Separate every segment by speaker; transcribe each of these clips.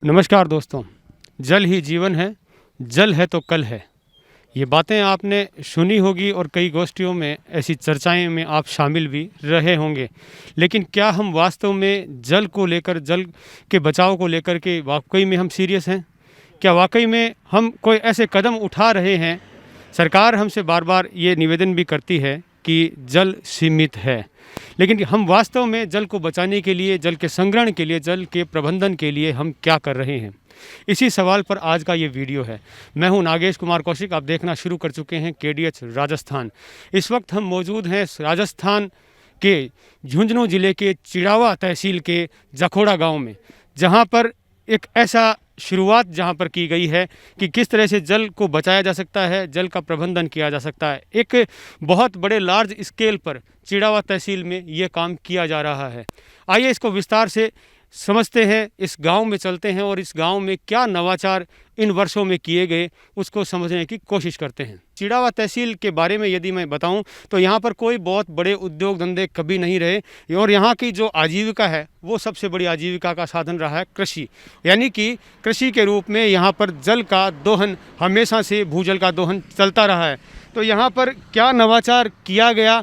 Speaker 1: नमस्कार दोस्तों। जल ही जीवन है, जल है तो कल है। ये बातें आपने सुनी होगी और कई गोष्ठियों में ऐसी चर्चाएं में आप शामिल भी रहे होंगे। लेकिन क्या हम वास्तव में जल को लेकर, जल के बचाव को लेकर के वाकई में हम सीरियस हैं? क्या वाकई में हम कोई ऐसे कदम उठा रहे हैं? सरकार हमसे बार बार ये निवेदन भी करती है कि जल सीमित है, लेकिन हम वास्तव में जल को बचाने के लिए, जल के संग्रहण के लिए, जल के प्रबंधन के लिए हम क्या कर रहे हैं? इसी सवाल पर आज का ये वीडियो है। मैं हूं नागेश कुमार कौशिक। आप देखना शुरू कर चुके हैं KDH राजस्थान। इस वक्त हम मौजूद हैं राजस्थान के झुंझुनू ज़िले के चिड़ावा तहसील के जखोड़ा गांव में, जहां पर एक ऐसा शुरुआत जहां पर की गई है कि किस तरह से जल को बचाया जा सकता है, जल का प्रबंधन किया जा सकता है। एक बहुत बड़े लार्ज स्केल पर चिड़ावा तहसील में ये काम किया जा रहा है। आइए इसको विस्तार से समझते हैं, इस गांव में चलते हैं और इस गांव में क्या नवाचार इन वर्षों में किए गए उसको समझने की कोशिश करते हैं। चिड़ावा तहसील के बारे में यदि मैं बताऊं तो यहाँ पर कोई बहुत बड़े उद्योग धंधे कभी नहीं रहे और यहाँ की जो आजीविका है वो सबसे बड़ी आजीविका का साधन रहा है कृषि। यानी कि कृषि के रूप में यहाँ पर जल का दोहन, हमेशा से भूजल का दोहन चलता रहा है। तो यहाँ पर क्या नवाचार किया गया,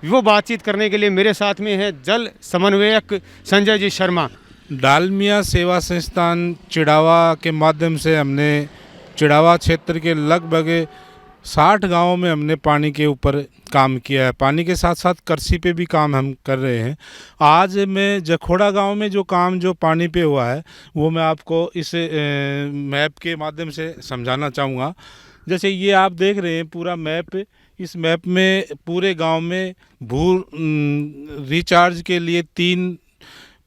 Speaker 1: वो बातचीत करने के लिए मेरे साथ में है जल समन्वयक संजय जी शर्मा।
Speaker 2: डालमिया सेवा संस्थान चिड़ावा के माध्यम से हमने चिड़ावा क्षेत्र के लगभग 60 गांवों में हमने पानी के ऊपर काम किया है। पानी के साथ साथ कृषि पे भी काम हम कर रहे हैं। आज मैं जखोड़ा गांव में जो काम जो पानी पे हुआ है वो मैं आपको इस मैप के माध्यम से समझाना चाहूँगा। जैसे ये आप देख रहे हैं पूरा मैप, इस मैप में पूरे गांव में रिचार्ज के लिए 3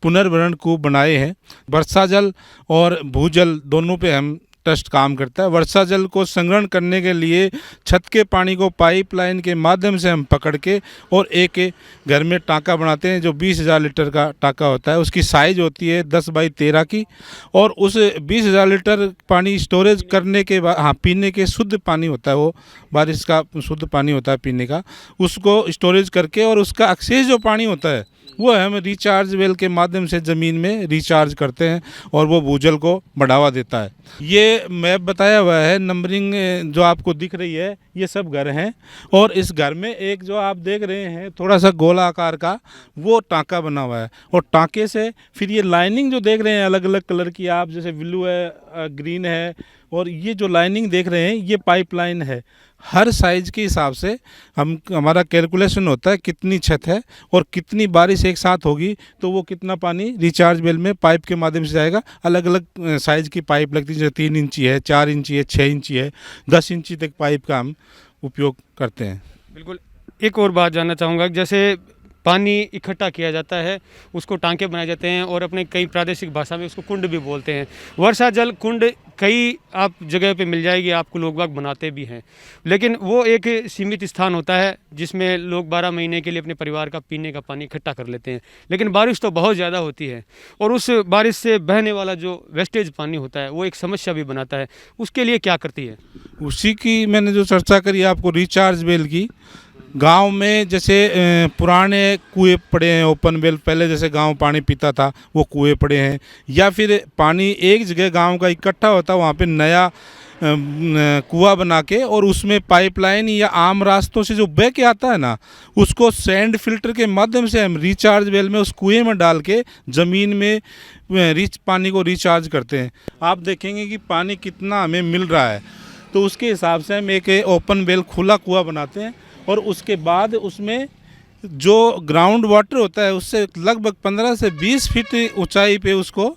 Speaker 2: पुनर्भरण कूप बनाए हैं। वर्षा जल और भूजल दोनों पे हम ट्रस्ट काम करता है। वर्षा जल को संग्रहण करने के लिए छत के पानी को पाइपलाइन के माध्यम से हम पकड़ के और एक घर में टाँका बनाते हैं जो 20,000 लीटर का टाँका होता है। उसकी साइज़ होती है 10 बाई 13 की और उस 20,000 लीटर पानी स्टोरेज करने के बाद, पीने के शुद्ध पानी होता है, वो बारिश का शुद्ध पानी होता है पीने का, उसको स्टोरेज करके और उसका एक्सेस जो पानी होता है वो हम रिचार्ज वेल के माध्यम से ज़मीन में रिचार्ज करते हैं और वो भूजल को बढ़ावा देता है। ये मैप बताया हुआ है, नंबरिंग जो आपको दिख रही है ये सब घर हैं और इस घर में एक जो आप देख रहे हैं थोड़ा सा गोला आकार का वो टाँका बना हुआ है और टाँके से फिर ये लाइनिंग जो देख रहे हैं अलग अलग कलर की, आप जैसे ब्लू है, ग्रीन है, और ये जो लाइनिंग देख रहे हैं ये पाइपलाइन है। हर साइज़ के हिसाब से हमारा कैलकुलेशन होता है कितनी छत है और कितनी बारिश एक साथ होगी तो वो कितना पानी रिचार्ज वेल में पाइप के माध्यम से जाएगा। अलग अलग साइज़ की पाइप लगती है, जैसे 3 इंची है, 4 इंची है, 6 इंची है, 10 इंची तक पाइप का हम उपयोग करते हैं।
Speaker 1: बिल्कुल। एक और बात जानना चाहूँगा, जैसे पानी इकट्ठा किया जाता है, उसको टांके बनाए जाते हैं और अपने कई प्रादेशिक भाषा में उसको कुंड भी बोलते हैं। वर्षा जल कुंड कई आप जगह पे मिल जाएगी, आपको लोग बाग बनाते भी हैं, लेकिन वो एक सीमित स्थान होता है जिसमें लोग 12 महीने के लिए अपने परिवार का पीने का पानी इकट्ठा कर लेते हैं। लेकिन बारिश तो बहुत ज़्यादा होती है और उस बारिश से बहने वाला जो वेस्टेज पानी होता है वो एक समस्या भी बनाता है। उसके लिए क्या करती है?
Speaker 2: उसी की मैंने जो चर्चा करी आपको रिचार्ज वेल की, गांव में जैसे पुराने कुएं पड़े हैं, ओपन वेल, पहले जैसे गांव पानी पीता था वो कुएं पड़े हैं, या फिर पानी एक जगह गांव का इकट्ठा होता वहाँ पे नया कुआं बना के और उसमें पाइपलाइन या आम रास्तों से जो बह के आता है ना उसको सैंड फिल्टर के माध्यम से हम रिचार्ज वेल में उस कुएं में डाल के ज़मीन में पानी को रिचार्ज करते हैं। आप देखेंगे कि पानी कितना हमें मिल रहा है, तो उसके हिसाब से हम एक ओपन वेल खुला कुआं बनाते हैं और उसके बाद उसमें जो ग्राउंड वाटर होता है उससे लगभग 15 से 20 फीट ऊंचाई पे उसको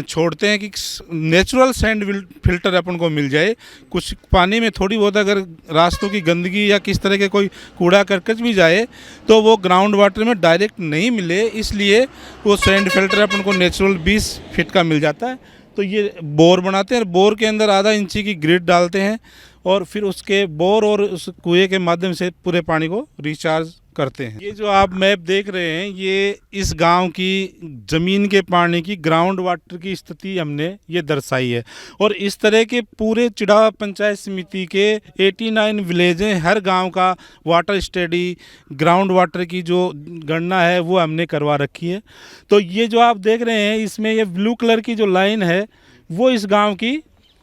Speaker 2: छोड़ते हैं कि नेचुरल सैंड फिल्टर अपन को मिल जाए। कुछ पानी में थोड़ी बहुत अगर रास्तों की गंदगी या किस तरह के कोई कूड़ा करकट भी जाए तो वो ग्राउंड वाटर में डायरेक्ट नहीं मिले, इसलिए वो सैंड फिल्टर अपन को नेचुरल 20 फीट का मिल जाता है। तो ये बोर बनाते हैं, बोर के अंदर आधा इंची की ग्रिड डालते हैं और फिर उसके बोर और उस कुएं के माध्यम से पूरे पानी को रिचार्ज करते हैं। ये जो आप मैप देख रहे हैं, ये इस गांव की ज़मीन के पानी की, ग्राउंड वाटर की स्थिति हमने ये दर्शाई है। और इस तरह के पूरे चिड़ावा पंचायत समिति के 89 विलेज हैं। हर गांव का वाटर स्टडी, ग्राउंड वाटर की जो गणना है वो हमने करवा रखी है। तो ये जो आप देख रहे हैं, इसमें ये ब्लू कलर की जो लाइन है वो इस गाँव की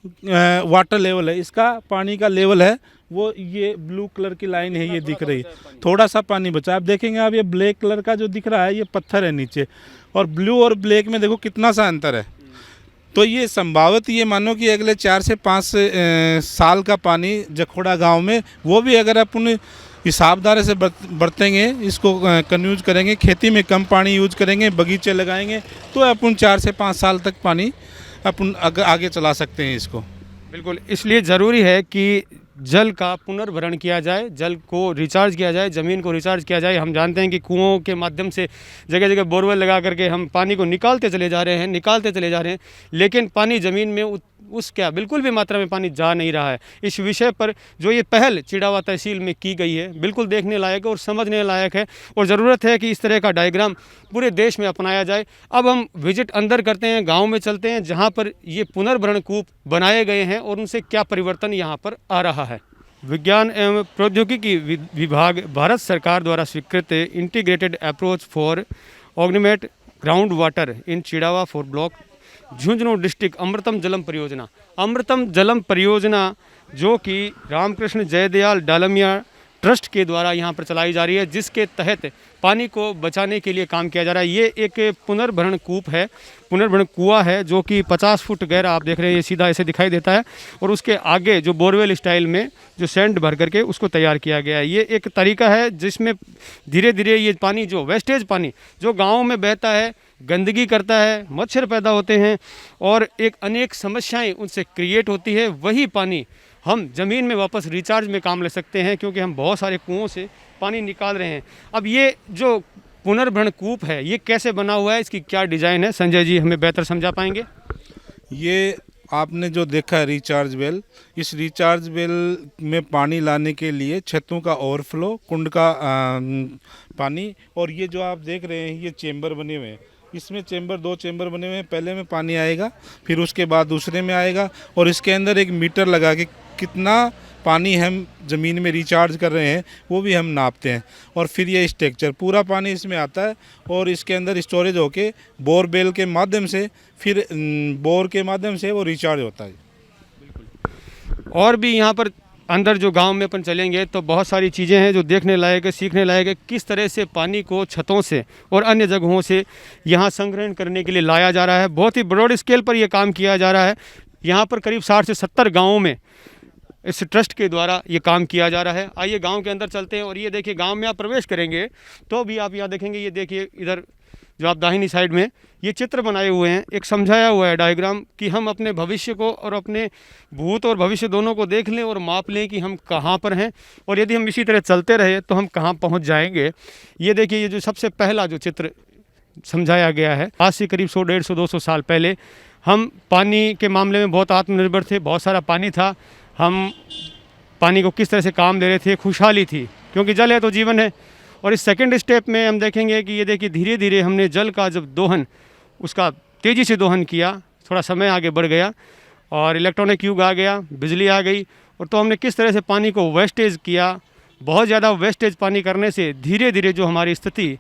Speaker 2: वाटर लेवल है, इसका पानी का लेवल है वो। ये ब्लू कलर की लाइन है, ये दिख रही है, थोड़ा सा पानी बचा। आप देखेंगे, आप ये ब्लैक कलर का जो दिख रहा है ये पत्थर है नीचे, और ब्लू और ब्लैक में देखो कितना सा अंतर है। तो ये संभावित ये मानो कि अगले 4 से 5 साल का पानी जखोड़ा गांव में, वो भी अगर अपन हिसाबदारी से बरतेंगे, इसको कन्यूज करेंगे, खेती में कम पानी यूज करेंगे, बगीचे लगाएंगे, तो अपन 4 से 5 साल तक पानी अपन आगे चला सकते हैं इसको।
Speaker 1: बिल्कुल, इसलिए ज़रूरी है कि जल का पुनर्भरण किया जाए, जल को रिचार्ज किया जाए, ज़मीन को रिचार्ज किया जाए। हम जानते हैं कि कुओं के माध्यम से जगह जगह बोरवेल लगा करके हम पानी को निकालते चले जा रहे हैं, लेकिन पानी ज़मीन में बिल्कुल भी मात्रा में पानी जा नहीं रहा है। इस विषय पर जो ये पहल चिड़ावा तहसील में की गई है, बिल्कुल देखने लायक और समझने लायक है, और ज़रूरत है कि इस तरह का डायग्राम पूरे देश में अपनाया जाए। अब हम विजिट अंदर करते हैं, गांव में चलते हैं जहां पर ये पुनर्भरण कूप बनाए गए हैं और उनसे क्या परिवर्तन यहां पर आ रहा है। विज्ञान एवं प्रौद्योगिकी विभाग भारत सरकार द्वारा स्वीकृत integrated approach for augment ground water in Chirawa for block Jhunjhunu district Amritam Jalam परियोजना जो कि रामकृष्ण जयदयाल डालमिया ट्रस्ट के द्वारा यहाँ पर चलाई जा रही है, जिसके तहत पानी को बचाने के लिए काम किया जा रहा है। ये एक पुनर्भरण कूप है, पुनर्भरण कुआं है जो कि 50 फुट गहरा, आप देख रहे हैं, ये सीधा ऐसे दिखाई देता है, और उसके आगे जो बोरवेल स्टाइल में जो सैंड भर करके उसको तैयार किया गया है। ये एक तरीका है जिसमें धीरे धीरे ये पानी, जो वेस्टेज पानी जो गाँव में बहता है, गंदगी करता है, मच्छर पैदा होते हैं और एक अनेक समस्याएं उनसे क्रिएट होती है, वही पानी हम ज़मीन में वापस रिचार्ज में काम ले सकते हैं, क्योंकि हम बहुत सारे कुओं से पानी निकाल रहे हैं। अब ये जो पुनर्भरण कूप है ये कैसे बना हुआ है, इसकी क्या डिज़ाइन है, संजय जी हमें बेहतर समझा पाएंगे।
Speaker 2: ये आपने जो देखा है रिचार्ज वेल, इस रिचार्ज वेल में पानी लाने के लिए छतों का ओवरफ्लो, कुंड का पानी, और ये जो आप देख रहे हैं ये चेंबर बने हुए हैं, इसमें दो चेंबर बने हुए हैं। पहले में पानी आएगा, फिर उसके बाद दूसरे में आएगा, और इसके अंदर एक मीटर लगा के कितना पानी हम ज़मीन में रिचार्ज कर रहे हैं वो भी हम नापते हैं। और फिर ये स्ट्रक्चर पूरा पानी इसमें आता है और इसके अंदर स्टोरेज होके बोरवेल के माध्यम से, फिर बोर के माध्यम से वो रिचार्ज होता है।
Speaker 1: और भी यहाँ पर अंदर जो गांव में अपन चलेंगे तो बहुत सारी चीज़ें हैं जो देखने लायक है, सीखने लायक है, किस तरह से पानी को छतों से और अन्य जगहों से यहाँ संग्रहण करने के लिए लाया जा रहा है। बहुत ही ब्रॉड स्केल पर यह काम किया जा रहा है। यहाँ पर करीब 60 से 70 गाँवों में इस ट्रस्ट के द्वारा ये काम किया जा रहा है। आइए गांव के अंदर चलते हैं और ये देखिए, गांव में आप प्रवेश करेंगे तो भी आप यहाँ देखेंगे, ये देखिए इधर जो आप दाहिनी साइड में ये चित्र बनाए हुए हैं, एक समझाया हुआ है डायग्राम कि हम अपने भविष्य को और अपने भूत और भविष्य दोनों को देख लें और माप लें कि हम कहाँ पर हैं, और यदि हम इसी तरह चलते रहे तो हम कहाँ पहुँच जाएंगे। ये देखिए, ये जो सबसे पहला जो चित्र समझाया गया है, आज से करीब 100, 150, 200 साल पहले हम पानी के मामले में बहुत आत्मनिर्भर थे, बहुत सारा पानी था, हम पानी को किस तरह से काम ले रहे थे, खुशहाली थी, क्योंकि जल है तो जीवन है। और इस सेकंड स्टेप में हम देखेंगे कि ये देखिए धीरे धीरे हमने जल का जब दोहन, उसका तेज़ी से दोहन किया, थोड़ा समय आगे बढ़ गया और इलेक्ट्रॉनिक युग आ गया, बिजली आ गई, और तो हमने किस तरह से पानी को वेस्टेज किया। बहुत ज़्यादा वेस्टेज पानी करने से धीरे धीरे जो हमारी स्थिति,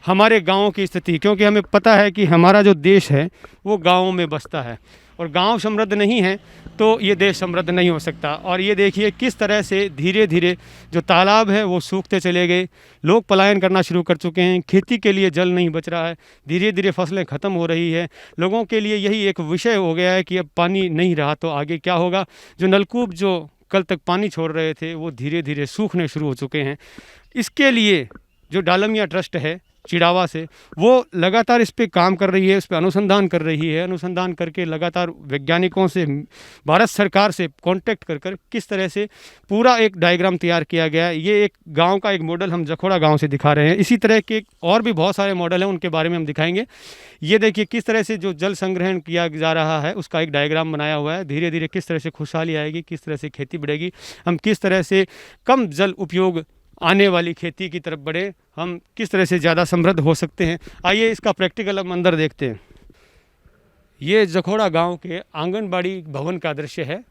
Speaker 1: हमारे गाँव की स्थिति, क्योंकि हमें पता है कि हमारा जो देश है वो गाँवों में बसता है, और गांव समृद्ध नहीं है तो ये देश समृद्ध नहीं हो सकता। और ये देखिए किस तरह से धीरे धीरे जो तालाब है वो सूखते चले गए, लोग पलायन करना शुरू कर चुके हैं, खेती के लिए जल नहीं बच रहा है, धीरे धीरे फसलें ख़त्म हो रही है। लोगों के लिए यही एक विषय हो गया है कि अब पानी नहीं रहा तो आगे क्या होगा। जो नलकूप जो कल तक पानी छोड़ रहे थे वो धीरे धीरे सूखने शुरू हो चुके हैं। इसके लिए जो डालमिया ट्रस्ट है चिड़ावा से, वो लगातार इस पे काम कर रही है, इस पे अनुसंधान कर रही है। अनुसंधान करके लगातार वैज्ञानिकों से, भारत सरकार से कांटेक्ट कर कर किस तरह से पूरा एक डायग्राम तैयार किया गया है। ये एक गांव का एक मॉडल हम जखोड़ा गांव से दिखा रहे हैं। इसी तरह के और भी बहुत सारे मॉडल हैं, उनके बारे में हम दिखाएंगे। ये देखिए किस तरह से जो जल संग्रहण किया जा रहा है उसका एक डायग्राम बनाया हुआ है। धीरे धीरे किस तरह से खुशहाली आएगी, किस तरह से खेती बढ़ेगी, हम किस तरह से कम जल उपयोग आने वाली खेती की तरफ बढ़े, हम किस तरह से ज़्यादा समृद्ध हो सकते हैं। आइए इसका प्रैक्टिकल हम अंदर देखते हैं। ये जखोड़ा गांव के आंगनबाड़ी भवन का दृश्य है।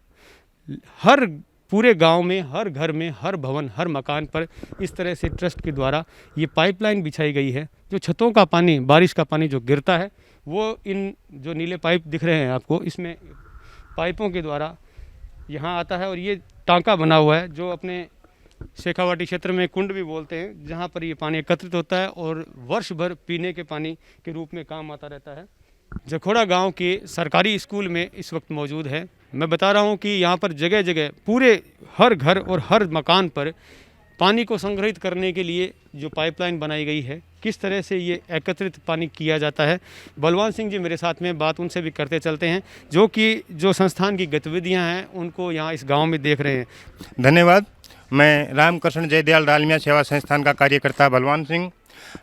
Speaker 1: हर पूरे गांव में, हर घर में, हर भवन, हर मकान पर इस तरह से ट्रस्ट के द्वारा ये पाइपलाइन बिछाई गई है। जो छतों का पानी, बारिश का पानी जो गिरता है, वो इन जो नीले पाइप दिख रहे हैं आपको, इसमें पाइपों के द्वारा यहाँ आता है। और ये टांका बना हुआ है जो अपने शेखावाटी क्षेत्र में कुंड भी बोलते हैं, जहाँ पर ये पानी एकत्रित होता है और वर्ष भर पीने के पानी के रूप में काम आता रहता है। जखोड़ा गांव के सरकारी स्कूल में इस वक्त मौजूद है। मैं बता रहा हूं कि यहाँ पर जगह जगह पूरे हर घर और हर मकान पर पानी को संग्रहित करने के लिए जो पाइपलाइन बनाई गई है, किस तरह से ये एकत्रित पानी किया जाता है। बलवान सिंह जी मेरे साथ में, बात उनसे भी करते चलते हैं, जो कि जो संस्थान की गतिविधियां हैं उनको यहाँ इस गांव में देख रहे हैं।
Speaker 3: धन्यवाद। मैं रामकृष्ण जयदयाल डालमिया सेवा संस्थान का कार्यकर्ता बलवान सिंह।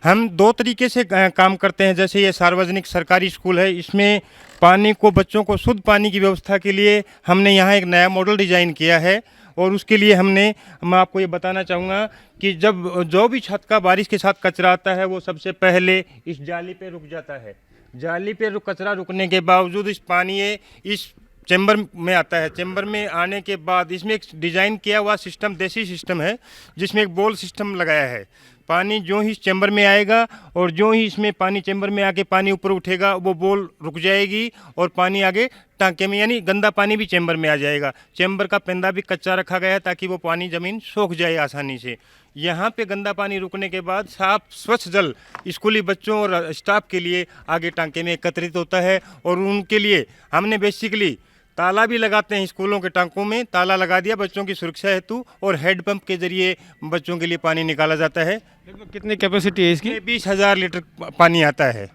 Speaker 3: हम दो तरीके से काम करते हैं। जैसे ये सार्वजनिक सरकारी स्कूल है, इसमें पानी को, बच्चों को शुद्ध पानी की व्यवस्था के लिए हमने यहाँ एक नया मॉडल डिज़ाइन किया है। और उसके लिए मैं आपको ये बताना चाहूँगा कि जब जो भी छत का बारिश के साथ कचरा आता है, वो सबसे पहले इस जाली पे रुक जाता है। जाली पे कचरा रुकने के बावजूद इस पानी इस चैम्बर में आता है। चैम्बर में आने के बाद इसमें एक डिज़ाइन किया हुआ सिस्टम, देसी सिस्टम है, जिसमें एक बोल सिस्टम लगाया है। पानी जो ही चैम्बर में आएगा और जो ही इसमें पानी चैम्बर में आके पानी ऊपर उठेगा, वो बोल रुक जाएगी और पानी आगे टांके में, यानी गंदा पानी भी चैम्बर में आ जाएगा। चैम्बर का पेंदा भी कच्चा रखा गया है ताकि वो पानी ज़मीन सूख जाए आसानी से। यहाँ पे गंदा पानी रुकने के बाद साफ स्वच्छ जल स्कूली बच्चों और स्टाफ के लिए आगे टांके में एकत्रित होता है। और उनके लिए हमने बेसिकली ताला भी लगाते हैं। स्कूलों के टांकों में ताला लगा दिया बच्चों की सुरक्षा हेतु, और हेड पंप के जरिए बच्चों के लिए पानी निकाला जाता है।
Speaker 1: लगभग कितनी कैपेसिटी है इसकी?
Speaker 3: 20,000 लीटर पानी आता है।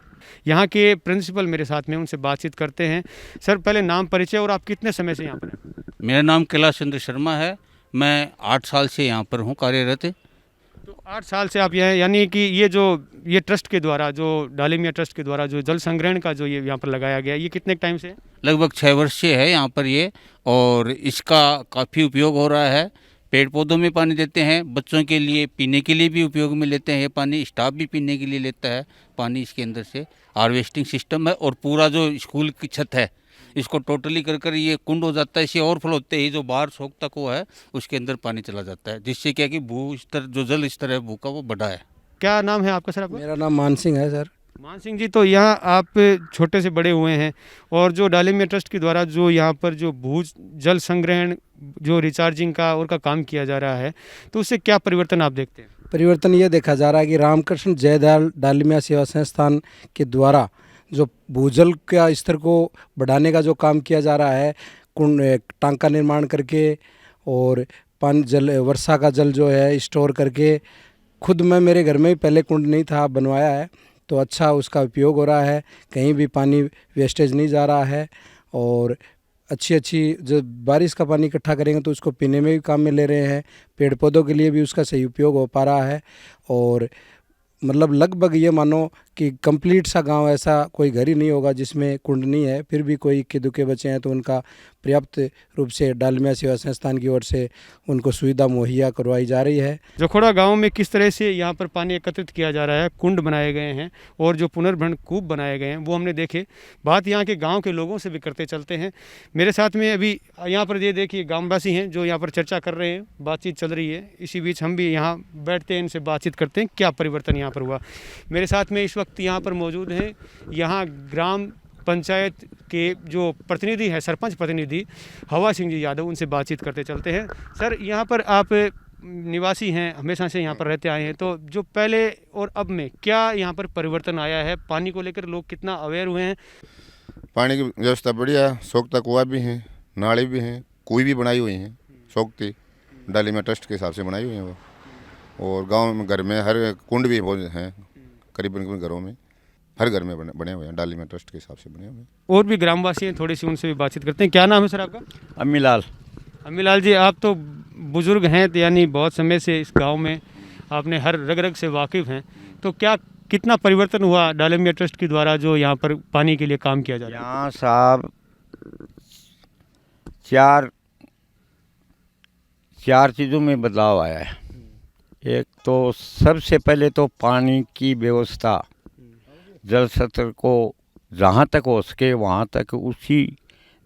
Speaker 1: यहाँ के प्रिंसिपल मेरे साथ में, उनसे बातचीत करते हैं। सर, पहले नाम, परिचय और आप कितने समय से यहाँ पर हैं?
Speaker 4: मेरा नाम कैलाश चंद्र शर्मा है। मैं 8 साल से यहाँ पर हूँ कार्यरत।
Speaker 1: तो 8 साल से आप यहाँ, यानी कि ये ट्रस्ट के द्वारा, जो डालमिया ट्रस्ट के द्वारा जो जल संग्रहण का जो ये यहाँ पर लगाया गया, ये कितने टाइम से है?
Speaker 4: लगभग 6 वर्ष से है यहाँ पर ये, और इसका काफ़ी उपयोग हो रहा है। पेड़ पौधों में पानी देते हैं, बच्चों के लिए पीने के लिए भी उपयोग में लेते हैं। ये पानी स्टाफ भी पीने के लिए लेता है पानी। इसके अंदर से हार्वेस्टिंग सिस्टम है, और पूरा जो स्कूल की छत है इसको टोटली कर ये कुंड हो जाता है। इसे ओवरफ्लो होते ही जो बाहर सोख तक वो है उसके अंदर पानी चला जाता है, जिससे क्या कि भू स्तर, जो जल स्तर है भू का, वो बढ़ा है।
Speaker 1: क्या नाम है आपका सर? आपका?
Speaker 5: मेरा नाम मान सिंह है सर।
Speaker 1: मान सिंह जी, तो यहाँ आप छोटे से बड़े हुए हैं, और जो डालमिया ट्रस्ट के द्वारा जो यहाँ पर जो भू जल संग्रहण, जो रिचार्जिंग का और का काम किया जा रहा है, तो उससे क्या परिवर्तन आप देखते हैं?
Speaker 5: परिवर्तन ये देखा जा रहा है कि रामकृष्ण जयदयाल डालमिया सेवा संस्थान के द्वारा जो भूजल का स्तर को बढ़ाने का जो काम किया जा रहा है, कुंड टांका निर्माण करके और पानी जल, वर्षा का जल जो है स्टोर करके, खुद मैं मेरे घर में ही पहले कुंड नहीं था, बनवाया है, तो अच्छा उसका उपयोग हो रहा है। कहीं भी पानी वेस्टेज नहीं जा रहा है, और अच्छी जो बारिश का पानी इकट्ठा करेंगे तो उसको पीने में भी काम में ले रहे हैं। पेड़ पौधों के लिए भी उसका सही उपयोग हो पा रहा है। और मतलब लगभग ये मानो कि कंप्लीट सा गांव, ऐसा कोई घर ही नहीं होगा जिसमें कुंड नहीं है। फिर भी कोई इक्के दुक्के बचे हैं तो उनका पर्याप्त रूप से डालमिया सेवा संस्थान की ओर से उनको सुविधा मुहैया करवाई जा रही है।
Speaker 1: जखोड़ा गांव में किस तरह से यहाँ पर पानी एकत्रित किया जा रहा है, कुंड बनाए गए हैं और जो पुनर्भरण कूप बनाए गए हैं, वो हमने देखे। बात यहाँ के गांव के लोगों से भी करते चलते हैं। मेरे साथ में अभी यहाँ पर ये देखिए गांववासी हैं जो यहाँ पर चर्चा कर रहे हैं, बातचीत चल रही है। इसी बीच हम भी यहाँ बैठते हैं, इनसे बातचीत करते हैं क्या परिवर्तन यहाँ पर हुआ। मेरे साथ में इस वक्त यहाँ पर मौजूद हैं यहाँ ग्राम पंचायत के जो प्रतिनिधि हैं, सरपंच प्रतिनिधि हवा सिंह जी यादव, उनसे बातचीत करते चलते हैं। सर, यहाँ पर आप निवासी हैं, हमेशा से यहाँ पर रहते आए हैं, तो जो पहले और अब में क्या यहाँ पर परिवर्तन आया है? पानी को लेकर लोग कितना अवेयर हुए हैं?
Speaker 6: पानी की व्यवस्था बढ़िया, सोखता कुआं भी हैं, नाले भी हैं, कुएं भी बनाई हुई हैं, सोखती डालमिया ट्रस्ट के हिसाब से बनाई हुई हैं वो। और गांव में, घर में हर कुंड भी हैं, करीबन घरों में, हर घर में बने हुए हैं, डालमिया ट्रस्ट के हिसाब से बने हुए हैं।
Speaker 1: और भी ग्रामवासी हैं, थोड़ी सी उनसे भी बातचीत करते हैं। क्या नाम है सर आपका?
Speaker 7: अम्मीलाल।
Speaker 1: अम्मीलाल जी, आप तो बुजुर्ग हैं, तो यानी बहुत समय से इस गांव में आपने हर रग रग से वाकिफ़ हैं, तो क्या कितना परिवर्तन हुआ डालमिया ट्रस्ट के द्वारा जो यहाँ पर पानी के लिए काम किया जा रहा है?
Speaker 7: यहाँ साहब चार चीज़ों में बदलाव आया है। एक तो सबसे पहले तो पानी की व्यवस्था, जल स्तर को जहाँ तक हो सके वहाँ तक उसी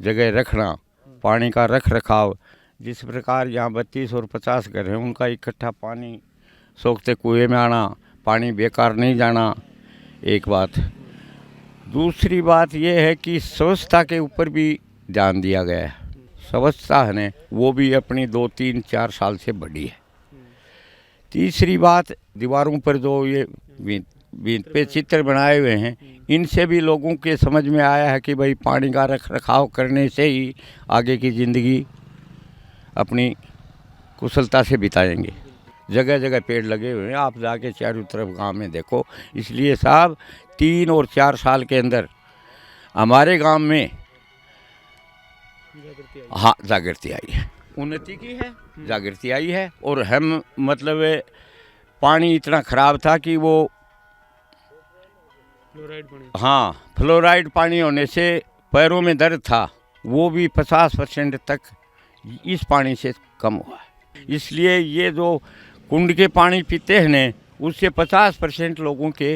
Speaker 7: जगह रखना, पानी का रख रखाव। जिस प्रकार यहाँ 32 और 50 घर हैं, उनका इकट्ठा पानी सोखते कुएं में आना, पानी बेकार नहीं जाना, एक बात। दूसरी बात यह है कि स्वच्छता के ऊपर भी ध्यान दिया गया है। स्वच्छता है न, वो भी अपनी 2, 3, 4 साल से बढ़ी है। तीसरी बात, दीवारों पर जो ये बीत पे चित्र बनाए हुए हैं, इनसे भी लोगों के समझ में आया है कि भाई पानी का रख रखाव करने से ही आगे की ज़िंदगी अपनी कुशलता से बिताएंगे। जगह जगह पेड़ लगे हुए हैं, आप जाके चारों तरफ गांव में देखो। इसलिए साहब 3 और 4 साल के अंदर हमारे गांव में हाँ जागृति आई है, उन्नति की है, जागृति आई है। और हम मतलब पानी इतना ख़राब था कि वो हाँ फ्लोराइड पानी होने से पैरों में दर्द था, वो भी 50% तक इस पानी से कम हुआ है। इसलिए ये जो कुंड के पानी पीते हैं न, उससे 50% लोगों के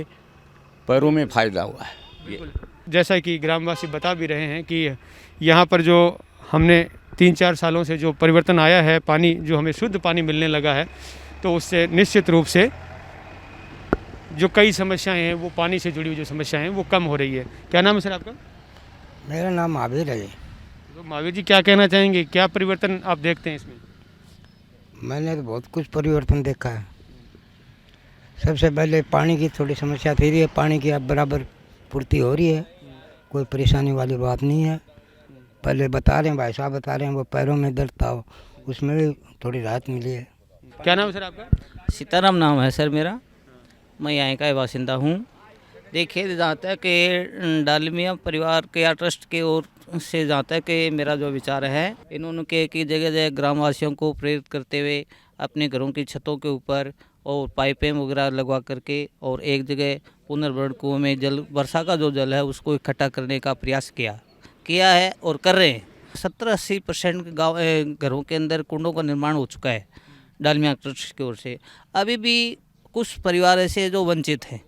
Speaker 7: पैरों में फ़ायदा हुआ है।
Speaker 1: जैसा कि ग्रामवासी बता भी रहे हैं कि यहाँ पर जो हमने 3-4 सालों से जो परिवर्तन आया है, पानी जो हमें शुद्ध पानी मिलने लगा है, तो उससे निश्चित रूप से जो कई समस्याएं हैं, वो पानी से जुड़ी हुई जो समस्याएं हैं वो कम हो रही है। क्या नाम है सर आपका?
Speaker 8: मेरा नाम महावीर है।
Speaker 1: तो महावीर जी क्या कहना चाहेंगे, क्या परिवर्तन आप देखते हैं इसमें?
Speaker 8: मैंने तो बहुत कुछ परिवर्तन देखा है। सबसे पहले पानी की थोड़ी समस्या थी रही है, पानी की अब बराबर पूर्ति हो रही है, कोई परेशानी वाली बात नहीं है। पहले बता रहे हैं, भाई साहब बता रहे हैं, वो पैरों में दर्द था, उसमें भी थोड़ी राहत मिली है।
Speaker 1: क्या नाम है सर आपका?
Speaker 9: सीताराम नाम है सर मेरा, मैं यहाँ का बासिंदा हूँ। देखिए, जहाँ तक कि डालमिया परिवार के या ट्रस्ट के ओर से जहाँ तक कि मेरा जो विचार है, इन्होंने के कि जगह जगह ग्रामवासियों को प्रेरित करते हुए अपने घरों की छतों के ऊपर और पाइपें वगैरह लगवा करके और एक जगह पुनर्भरण कुओं में जल, वर्षा का जो जल है उसको इकट्ठा करने का प्रयास किया है और कर रहे हैं। 70-80% गाँव घरों के अंदर कुंडों का निर्माण हो चुका है डालमिया ट्रस्ट की ओर से। अभी भी कुछ परिवार ऐसे जो वंचित हैं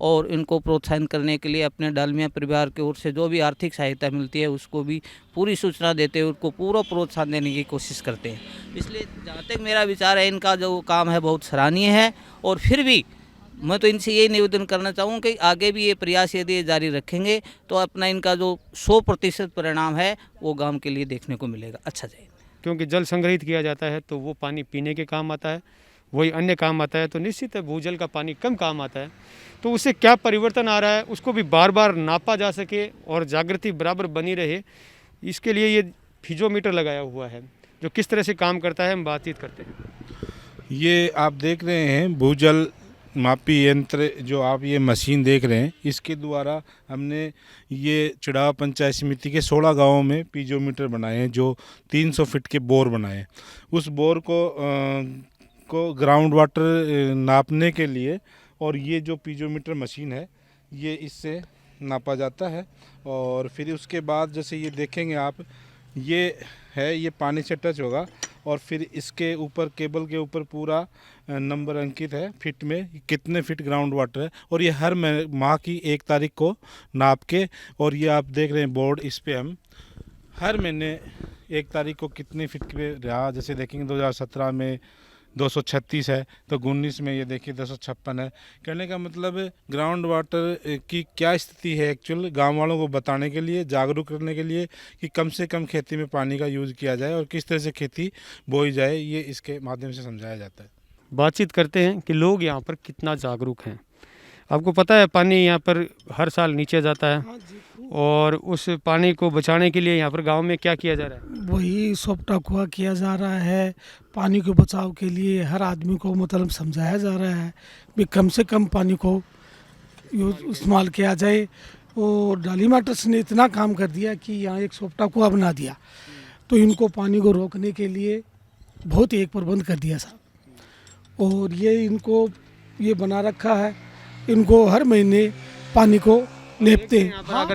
Speaker 9: और इनको प्रोत्साहन करने के लिए अपने डालमिया परिवार की ओर से जो भी आर्थिक सहायता मिलती है उसको भी पूरी सूचना देते हुए उनको पूरा प्रोत्साहन देने की कोशिश करते हैं। इसलिए जहाँ तक मेरा विचार है, इनका जो काम है बहुत सराहनीय है। और फिर भी मैं तो इनसे यही निवेदन करना चाहूँ कि आगे भी ये प्रयास यदि ये जारी रखेंगे तो अपना इनका जो 100% परिणाम है वो गाँव के लिए देखने को मिलेगा। अच्छा जाए,
Speaker 1: क्योंकि जल संग्रहित किया जाता है तो वो पानी पीने के काम आता है, वही अन्य काम आता है, तो निश्चित है भूजल का पानी कम काम आता है। तो उससे क्या परिवर्तन आ रहा है उसको भी बार बार नापा जा सके और जागृति बराबर बनी रहे, इसके लिए ये फिजोमीटर लगाया हुआ है जो किस तरह से काम करता है हम बातचीत करते हैं।
Speaker 2: ये आप देख रहे हैं भूजल मापी यंत्र, जो आप ये मशीन देख रहे हैं, इसके द्वारा हमने ये चिड़ावा पंचायत समिति के 16 गांवों में पीजोमीटर बनाए हैं, जो 300 फीट के बोर बनाए हैं। उस बोर को ग्राउंड वाटर नापने के लिए, और ये जो पीजोमीटर मशीन है ये इससे नापा जाता है। और फिर उसके बाद जैसे ये देखेंगे आप, ये पानी से टच होगा और फिर इसके ऊपर केबल के ऊपर पूरा नंबर अंकित है फीट में, कितने फीट ग्राउंड वाटर है। और ये हर माह की 1 तारीख को नाप के, और ये आप देख रहे हैं बोर्ड, इस पे हम हर महीने 1 तारीख को कितने फीट पे रहा। जैसे देखेंगे 2017 में 236 है, तो 19 में ये देखिए 256 है। कहने का मतलब ग्राउंड वाटर की क्या स्थिति है एक्चुअल गांव वालों को बताने के लिए, जागरूक करने के लिए कि कम से कम खेती में पानी का यूज़ किया जाए और किस तरह से खेती बोई जाए, ये इसके माध्यम से समझाया जाता है।
Speaker 1: बातचीत करते हैं कि लोग यहाँ पर कितना जागरूक हैं। आपको पता है पानी यहाँ पर हर साल नीचे जाता है और उस पानी को बचाने के लिए यहाँ पर गांव में क्या किया जा रहा है?
Speaker 10: वही सोपटा कुआ किया जा रहा है। पानी के बचाव के लिए हर आदमी को मतलब समझाया जा रहा है कि कम से कम पानी को इस्तेमाल किया जाए। और डालीमा ट्रस्ट ने इतना काम कर दिया कि यहाँ एक सोपटा कुआ बना दिया, तो इनको पानी को रोकने के लिए बहुत ही एक प्रबंध कर दिया साहब। और ये बना रखा है, इनको हर महीने पानी को लेपते हैं।
Speaker 1: हाँ,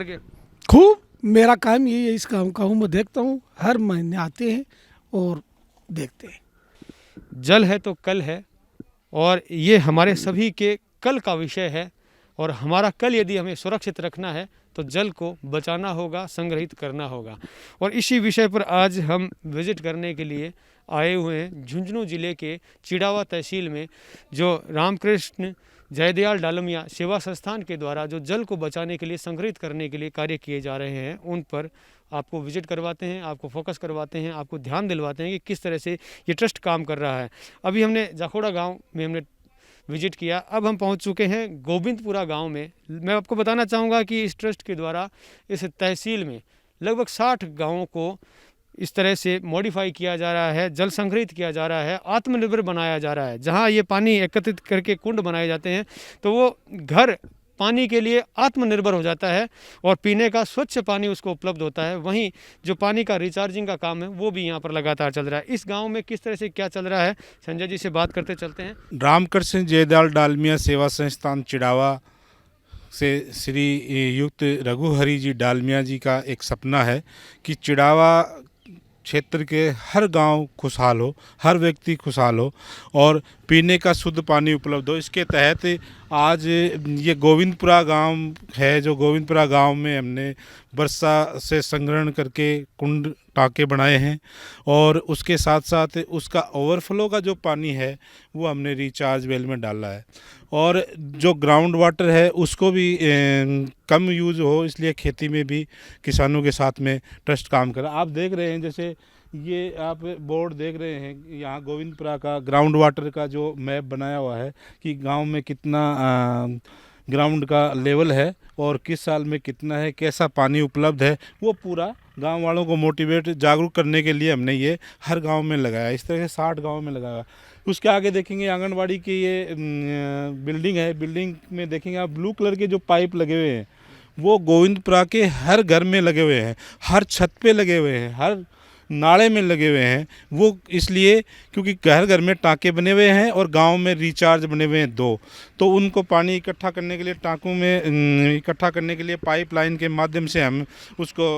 Speaker 10: खूब मेरा काम यही है, इस काम का हूँ, मैं देखता हूँ, हर महीने आते हैं और देखते हैं।
Speaker 1: जल है तो कल है और ये हमारे सभी के कल का विषय है। और हमारा कल यदि हमें सुरक्षित रखना है तो जल को बचाना होगा, संग्रहित करना होगा। और इसी विषय पर आज हम विजिट करने के लिए आए हुए हैं झुंझुनू ज़िले के चिड़ावा तहसील में, जो रामकृष्ण जयदयाल डालमिया सेवा संस्थान के द्वारा जो जल को बचाने के लिए, संग्रहित करने के लिए कार्य किए जा रहे हैं, उन पर आपको विजिट करवाते हैं, आपको फोकस करवाते हैं, आपको ध्यान दिलवाते हैं कि किस तरह से ये ट्रस्ट काम कर रहा है। अभी हमने जाखोड़ा गांव में हमने विजिट किया, अब हम पहुंच चुके हैं गोविंदपुरा गांव में। मैं आपको बताना चाहूँगा कि इस ट्रस्ट के द्वारा इस तहसील में लगभग 60 गाँवों को इस तरह से मॉडिफाई किया जा रहा है, जल संग्रहित किया जा रहा है, आत्मनिर्भर बनाया जा रहा है। जहाँ ये पानी एकत्रित करके कुंड बनाए जाते हैं तो वो घर पानी के लिए आत्मनिर्भर हो जाता है और पीने का स्वच्छ पानी उसको उपलब्ध होता है। वहीं जो पानी का रिचार्जिंग का काम है वो भी यहाँ पर लगातार चल रहा है। इस गांव में किस तरह से क्या चल रहा है, संजय जी से बात करते चलते हैं।
Speaker 2: रामकृष्ण जयदयाल डालमिया सेवा संस्थान चिड़ावा से श्री युक्त रघुहरि जी डालमिया जी का एक सपना है कि चिड़ावा क्षेत्र के हर गांव खुशहाल हो, हर व्यक्ति खुशहाल हो और पीने का शुद्ध पानी उपलब्ध हो। इसके तहत आज ये गोविंदपुरा गांव है, जो गोविंदपुरा गांव में हमने वर्षा से संग्रहण करके कुंड टाँके बनाए हैं और उसके साथ साथ उसका ओवरफ्लो का जो पानी है वो हमने रिचार्ज वेल में डाला है। और जो ग्राउंड वाटर है उसको भी कम यूज़ हो, इसलिए खेती में भी किसानों के साथ में ट्रस्ट काम कर रहा है। आप देख रहे हैं, जैसे ये आप बोर्ड देख रहे हैं, यहाँ गोविंदपुरा का ग्राउंड वाटर का जो मैप बनाया हुआ है कि गांव में कितना ग्राउंड का लेवल है और किस साल में कितना है, कैसा पानी उपलब्ध है, वो पूरा गांव वालों को मोटिवेट जागरूक करने के लिए हमने ये हर गांव में लगाया। इस तरह से 60 गांव में लगाया। उसके आगे देखेंगे आंगनवाड़ी की ये बिल्डिंग है, बिल्डिंग में देखेंगे आप ब्लू कलर के जो पाइप लगे हुए हैं वो गोविंदपुरा के हर घर में लगे हुए हैं, हर छत पे लगे हुए हैं, हर नाले में लगे हुए हैं। वो इसलिए क्योंकि घर घर में टाँके बने हुए हैं और गांव में रिचार्ज बने हुए हैं 2, तो उनको पानी इकट्ठा करने के लिए, टाँकों में इकट्ठा करने के लिए पाइपलाइन के माध्यम से हम उसको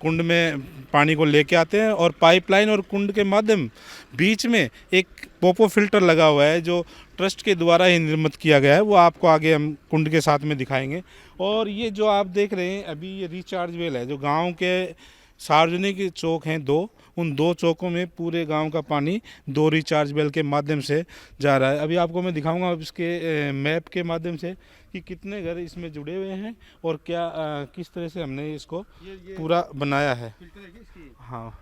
Speaker 2: कुंड में पानी को लेके आते हैं। और पाइपलाइन और कुंड के माध्यम बीच में एक पोपो फिल्टर लगा हुआ है जो ट्रस्ट के द्वारा ही निर्मित किया गया है, वो आपको आगे हम कुंड के साथ में दिखाएंगे। और ये जो आप देख रहे हैं अभी ये रिचार्ज वेल है, जो गाँव के सार्वजनिक चौक हैं 2, उन 2 चौकों में पूरे गांव का पानी 2 रिचार्ज वेल के माध्यम से जा रहा है। अभी आपको मैं दिखाऊंगा इसके मैप के माध्यम से कि कितने घर इसमें जुड़े हुए हैं और क्या किस तरह से हमने इसको पूरा बनाया है। हाँ,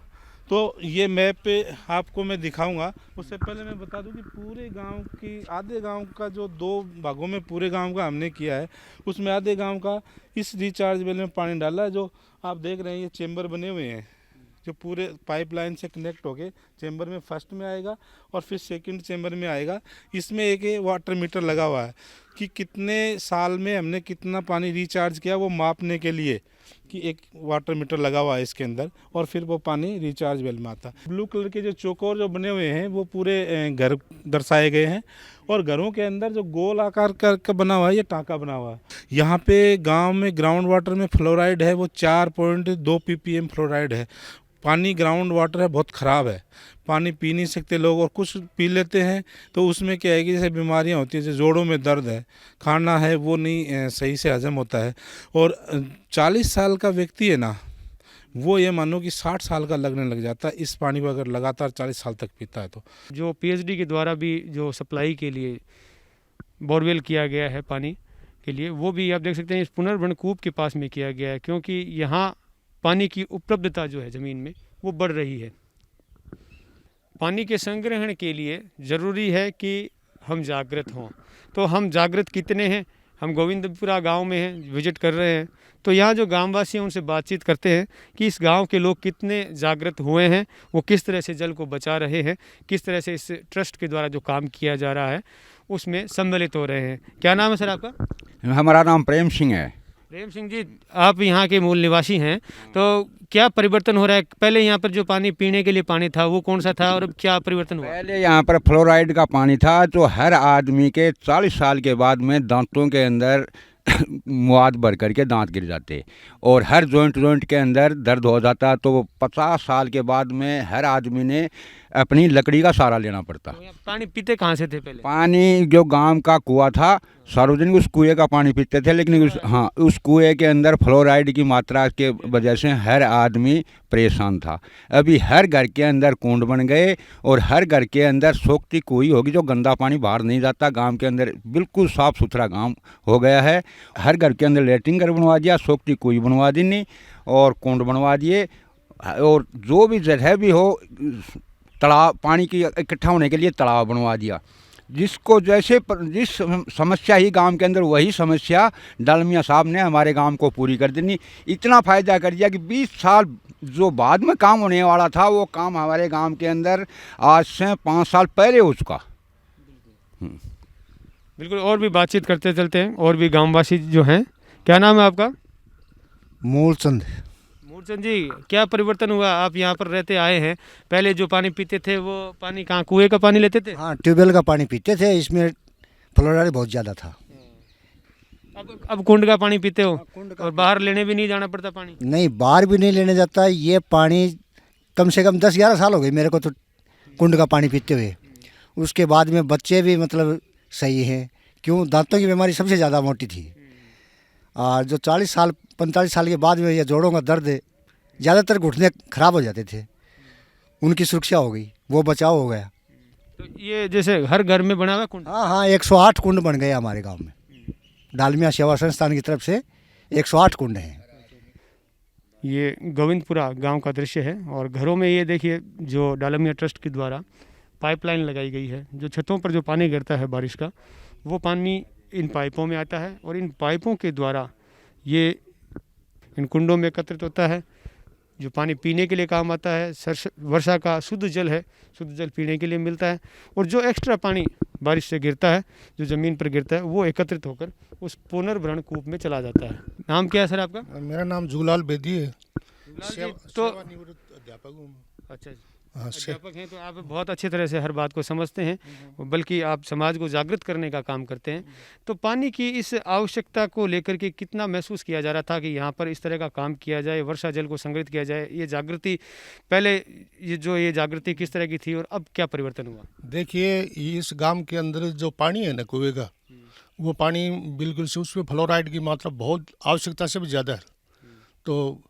Speaker 2: तो ये मैप पे आपको मैं दिखाऊंगा। उससे पहले मैं बता दूं कि पूरे गांव की, आधे गांव का जो 2 भागों में पूरे गांव का हमने किया है, उसमें आधे गांव का इस रिचार्ज वेल में पानी डाला है। जो आप देख रहे हैं ये चेंबर बने हुए हैं जो पूरे पाइपलाइन से कनेक्ट होके चेंबर में फर्स्ट में आएगा और फिर सेकंड चेंबर में आएगा। इसमें एक वाटर मीटर लगा हुआ है कि कितने साल में हमने कितना पानी रिचार्ज किया, वो मापने के लिए कि एक वाटर मीटर लगा हुआ है इसके अंदर और फिर वो पानी रिचार्ज वेल में आता है। ब्लू कलर के जो चौकोर जो बने हुए हैं वो पूरे घर दर्शाए गए हैं और घरों के अंदर जो गोल आकार का बना हुआ है ये टाँका बना हुआ है। यहाँ पे गांव में ग्राउंड वाटर में फ्लोराइड है, वो 4.2 ppm फ्लोराइड है। पानी ग्राउंड वाटर है, बहुत ख़राब है, पानी पी नहीं सकते लोग, और कुछ पी लेते हैं तो उसमें क्या है कि जैसे बीमारियां होती हैं, जैसे जोड़ों में दर्द है, खाना है वो नहीं सही से हजम होता है। और 40 साल का व्यक्ति है ना, वो ये मानो कि 60 साल का लगने लग जाता है इस पानी को अगर लगातार 40 साल तक पीता है तो।
Speaker 1: जो पीएचडी के द्वारा भी जो सप्लाई के लिए बोरवेल किया गया है पानी के लिए, वो भी आप देख सकते हैं इस पुनर्भरण कूप के पास में किया गया है, क्योंकि यहाँ पानी की उपलब्धता जो है ज़मीन में वो बढ़ रही है। पानी के संग्रहण के लिए ज़रूरी है कि हम जागृत हों। तो हम जागृत कितने हैं? हम गोविंदपुरा गांव में हैं, विजिट कर रहे हैं, तो यहाँ जो गांववासी हैं उनसे बातचीत करते हैं कि इस गांव के लोग कितने जागृत हुए हैं, वो किस तरह से जल को बचा रहे हैं, किस तरह से इस ट्रस्ट के द्वारा जो काम किया जा रहा है उसमें सम्मिलित हो रहे हैं। क्या नाम है सर आपका?
Speaker 11: हमारा नाम प्रेम सिंह है।
Speaker 1: प्रेम सिंह जी, आप यहाँ के मूल निवासी हैं, तो क्या परिवर्तन हो रहा है? पहले यहाँ पर जो पानी पीने के लिए पानी था वो कौन सा था और अब क्या परिवर्तन हुआ?
Speaker 11: पहले यहाँ पर फ्लोराइड का पानी था, जो हर आदमी के 40 साल के बाद में दांतों के अंदर मुआद भर करके दांत गिर जाते और हर जॉइंट के अंदर दर्द हो जाता। तो 50 साल के बाद में हर आदमी ने अपनी लकड़ी का सहारा लेना पड़ता।
Speaker 1: तो यहाँ पानी पीते कहाँ से थे पहले?
Speaker 11: पानी जो गांव का कुआं था सार्वजनिक, उस कुएं का पानी पीते थे, लेकिन उस कुएं के अंदर फ्लोराइड की मात्रा के वजह से हर आदमी परेशान था। अभी हर घर के अंदर कुंड बन गए और हर घर के अंदर सोखती कुई होगी जो गंदा पानी बाहर नहीं जाता। गांव के अंदर बिल्कुल साफ़ सुथरा गांव हो गया है। हर घर के अंदर लेटरिन घर बनवा दिया, सोखती कुई बनवा दी और कुंड बनवा दिए। और जो भी जगह भी हो तालाब, पानी की इकट्ठा होने के लिए तालाब बनवा दिया। जिसको जैसे जिस समस्या ही गांव के अंदर, वही समस्या डालमिया साहब ने हमारे गांव को पूरी कर दी। इतना फ़ायदा कर दिया कि 20 साल जो बाद में काम होने वाला था वो काम हमारे गांव के अंदर आज से 5 साल पहले हो चुका।
Speaker 1: बिल्कुल। और भी बातचीत करते चलते हैं, और भी गाँववासी जो हैं। क्या नाम है आपका?
Speaker 12: मूलचंद।
Speaker 1: मूलचंद जी, क्या परिवर्तन हुआ? आप यहाँ पर रहते आए हैं, पहले जो पानी पीते थे वो पानी कहाँ, कुएं का पानी लेते थे?
Speaker 12: हाँ, ट्यूबवेल का पानी पीते थे, इसमें फ्लोराइड बहुत ज़्यादा था।
Speaker 1: अब कुंड का पानी पीते हो और बाहर लेने भी नहीं जाना पड़ता पानी?
Speaker 12: नहीं, बाहर भी नहीं लेने जाता। ये पानी कम से कम 10-11 साल हो गए मेरे को तो कुंड का पानी पीते हुए। उसके बाद में बच्चे भी मतलब सही हैं। क्यों? दांतों की बीमारी सबसे ज़्यादा मोटी थी। और जो 40 साल 45 साल के बाद में ये जोड़ों का दर्द, ज़्यादातर घुटने खराब हो जाते थे, उनकी सुरक्षा हो गई, वो बचाव हो गया।
Speaker 1: तो ये जैसे हर घर में बना हुआ कुंड?
Speaker 12: हाँ, 108 कुंड बन गए हमारे गांव में। डालमिया सेवा संस्थान की तरफ से 108 कुंड हैं।
Speaker 1: ये गोविंदपुरा गांव का दृश्य है। और घरों में ये देखिए, जो डालमिया ट्रस्ट के द्वारा पाइपलाइन लगाई गई है, जो छतों पर जो पानी गिरता है बारिश का, वो पानी इन पाइपों में आता है और इन पाइपों के द्वारा ये इन कुंडों में एकत्रित होता है, जो पानी पीने के लिए काम आता है। वर्षा का शुद्ध जल है, शुद्ध जल पीने के लिए मिलता है। और जो एक्स्ट्रा पानी बारिश से गिरता है, जो ज़मीन पर गिरता है, वो एकत्रित होकर उस पुनर्भरण कूप में चला जाता है। नाम क्या है सर आपका?
Speaker 13: मेरा नाम जूलाल बेदी है।
Speaker 1: तो
Speaker 13: अध्यापक हूँ।
Speaker 1: अच्छा, अध्यापक हैं, तो आप बहुत अच्छी तरह से हर बात को समझते हैं, बल्कि आप समाज को जागृत करने का काम करते हैं। तो पानी की इस आवश्यकता को लेकर के कितना महसूस किया जा रहा था कि यहाँ पर इस तरह का काम किया जाए, वर्षा जल को संग्रहित किया जाए? ये जागृति पहले ये जागृति किस तरह की थी और अब क्या परिवर्तन हुआ?
Speaker 13: देखिए, इस गांव के अंदर जो पानी है ना कुएं का, वो पानी बिल्कुल से उसमें फ्लोराइड की मात्रा बहुत आवश्यकता से भी ज़्यादा है। तो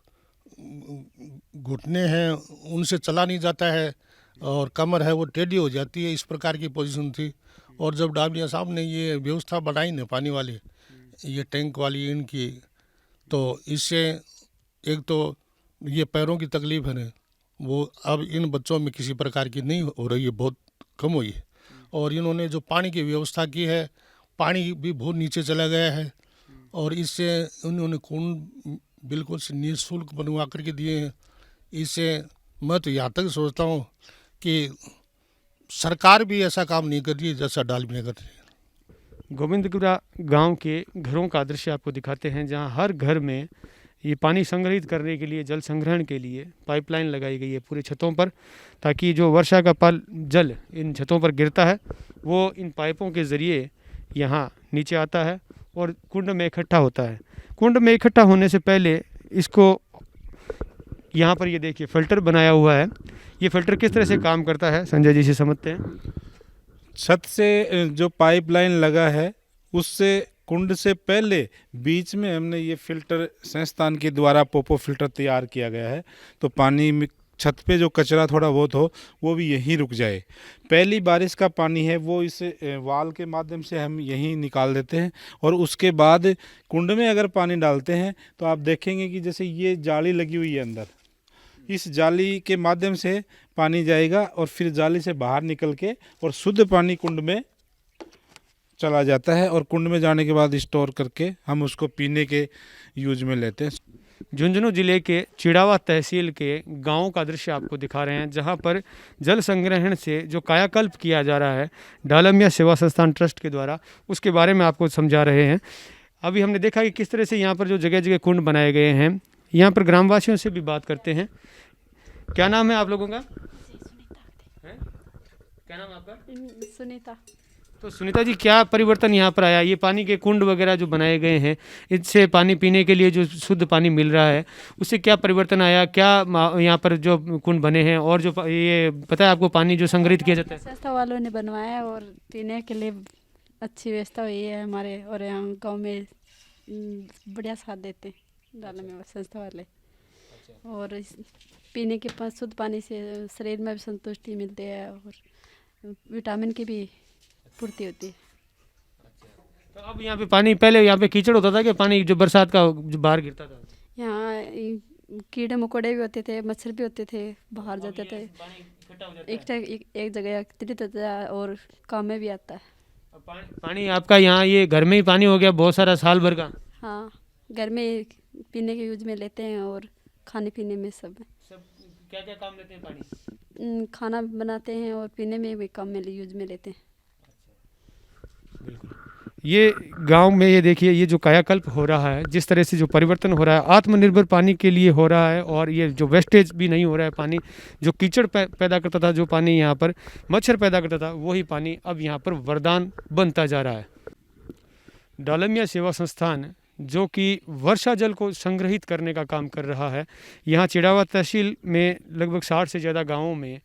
Speaker 13: घुटने हैं उनसे चला नहीं जाता है और कमर है वो टेढ़ी हो जाती है, इस प्रकार की पोजीशन थी। और जब डालमिया साहब ने ये व्यवस्था बनाई ना पानी वाली, ये टैंक वाली इनकी, तो इससे एक तो ये पैरों की तकलीफ है ना, वो अब इन बच्चों में किसी प्रकार की नहीं हो रही है, बहुत कम हुई है। और इन्होंने जो पानी की व्यवस्था की है, पानी भी बहुत नीचे चला गया है। और इससे उन्होंने कुंड बिल्कुल से निःशुल्क बनवा करके दिए हैं। इससे मैं तो यहाँ तक सोचता हूँ कि सरकार भी ऐसा काम नहीं कर रही है जैसा डालमिया कर रही है।
Speaker 1: गोविंदपुरा गांव के घरों का दृश्य आपको दिखाते हैं, जहां हर घर में ये पानी संग्रहित करने के लिए, जल संग्रहण के लिए पाइपलाइन लगाई गई है पूरे छतों पर, ताकि जो वर्षा का जल इन छतों पर गिरता है वो इन पाइपों के ज़रिए यहाँ नीचे आता है और कुंड में इकट्ठा होता है। कुंड में इकट्ठा होने से पहले इसको यहाँ पर ये देखिए फ़िल्टर बनाया हुआ है। ये फ़िल्टर किस तरह से काम करता है, संजय जी से समझते हैं।
Speaker 2: छत से जो पाइपलाइन लगा है उससे कुंड से पहले बीच में हमने ये फ़िल्टर संस्थान के द्वारा पोपो फ़िल्टर तैयार किया गया है, तो पानी में छत पे जो कचरा थोड़ा बहुत हो वो भी यहीं रुक जाए। पहली बारिश का पानी है वो इस वाल के माध्यम से हम यहीं निकाल देते हैं। और उसके बाद कुंड में अगर पानी डालते हैं तो आप देखेंगे कि जैसे ये जाली लगी हुई है अंदर, इस जाली के माध्यम से पानी जाएगा और फिर जाली से बाहर निकल के और शुद्ध पानी कुंड में चला जाता है। और कुंड में जाने के बाद स्टोर करके हम उसको पीने के यूज में लेते हैं।
Speaker 1: झुंझुनू जिले के चिड़ावा तहसील के गांव का दृश्य आपको दिखा रहे हैं, जहां पर जल संग्रहण से जो कायाकल्प किया जा रहा है डालमिया सेवा संस्थान ट्रस्ट के द्वारा, उसके बारे में आपको समझा रहे हैं। अभी हमने देखा कि किस तरह से यहाँ पर जो जगह जगह कुंड बनाए गए हैं। यहाँ पर ग्रामवासियों से भी बात करते हैं। क्या नाम है आप लोगों का? क्या नाम आपका?
Speaker 14: सुनीता।
Speaker 1: तो सुनीता जी, क्या परिवर्तन यहाँ पर आया? ये पानी के कुंड वगैरह जो बनाए गए हैं, इससे पानी पीने के लिए जो शुद्ध पानी मिल रहा है, उससे क्या परिवर्तन आया? क्या यहाँ पर जो कुंड बने हैं और जो ये पता है आपको पानी जो संग्रहित किया जाता है?
Speaker 14: संस्था वालों ने बनवाया और पीने के लिए अच्छी व्यवस्था हुई है हमारे, और यहाँ गांव में बढ़िया साथ देते हैं डालमिया संस्था वाले। और पीने के पास शुद्ध पानी से शरीर में भी संतुष्टि मिलती है और विटामिन की भी पूर्ति होती है।
Speaker 1: तो अब यहाँ पे पानी, पहले यहाँ पे कीचड़ होता था कि पानी जो बरसात का जो बाहर गिरता था?
Speaker 14: यहाँ कीड़े मकोड़े भी होते थे, मच्छर भी होते थे, बाहर जाते थे, एक जगह एकत्रित होता है और काम में भी आता है।
Speaker 1: पानी आपका यहाँ ये घर में ही पानी हो गया बहुत सारा साल भर का?
Speaker 14: हाँ, घर में पीने के यूज में लेते हैं और खाने पीने में सब
Speaker 1: क्या क्या काम लेते हैं पानी?
Speaker 14: खाना बनाते हैं और पीने में भी काम में यूज में लेते हैं।
Speaker 1: ये गांव में ये देखिए, ये जो कायाकल्प हो रहा है, जिस तरह से जो परिवर्तन हो रहा है, आत्मनिर्भर पानी के लिए हो रहा है, और ये जो वेस्टेज भी नहीं हो रहा है पानी, जो कीचड़ पैदा करता था, जो पानी यहाँ पर मच्छर पैदा करता था, वही पानी अब यहाँ पर वरदान बनता जा रहा है। डालमिया सेवा संस्थान जो कि वर्षा जल को संग्रहित करने का काम कर रहा है, यहाँ चिड़ावा तहसील में लगभग 60 से ज़्यादा गाँवों में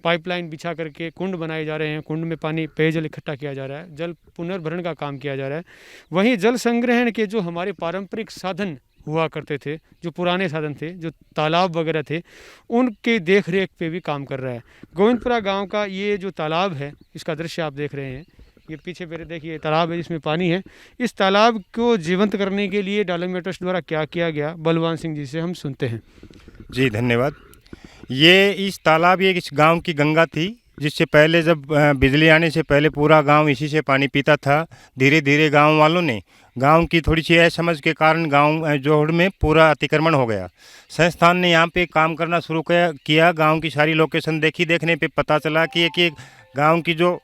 Speaker 1: पाइपलाइन बिछा करके कुंड बनाए जा रहे हैं। कुंड में पानी पेयजल इकट्ठा किया जा रहा है, जल पुनर्भरण का काम किया जा रहा है। वहीं जल संग्रहण के जो हमारे पारंपरिक साधन हुआ करते थे, जो पुराने साधन थे, जो तालाब वगैरह थे, उनके देख रेख पे भी काम कर रहा है। गोविंदपुरा गांव का ये जो तालाब है, इसका दृश्य आप देख रहे हैं, ये पीछे मेरे देखिए तालाब है जिसमें पानी है। इस तालाब को जीवंत करने के लिए डालमिया ट्रस्ट द्वारा क्या किया गया, बलवान सिंह जी से हम सुनते हैं।
Speaker 3: जी धन्यवाद। ये इस तालाब, ये इस गांव की गंगा थी, जिससे पहले जब बिजली आने से पहले पूरा गांव इसी से पानी पीता था। धीरे धीरे गांव वालों ने, गांव की थोड़ी सी असमझ के कारण गांव जोड़ में पूरा अतिक्रमण हो गया। संस्थान ने यहाँ पे काम करना शुरू किया। गांव की सारी लोकेशन देखी, देखने पे पता चला कि एक गांव की जो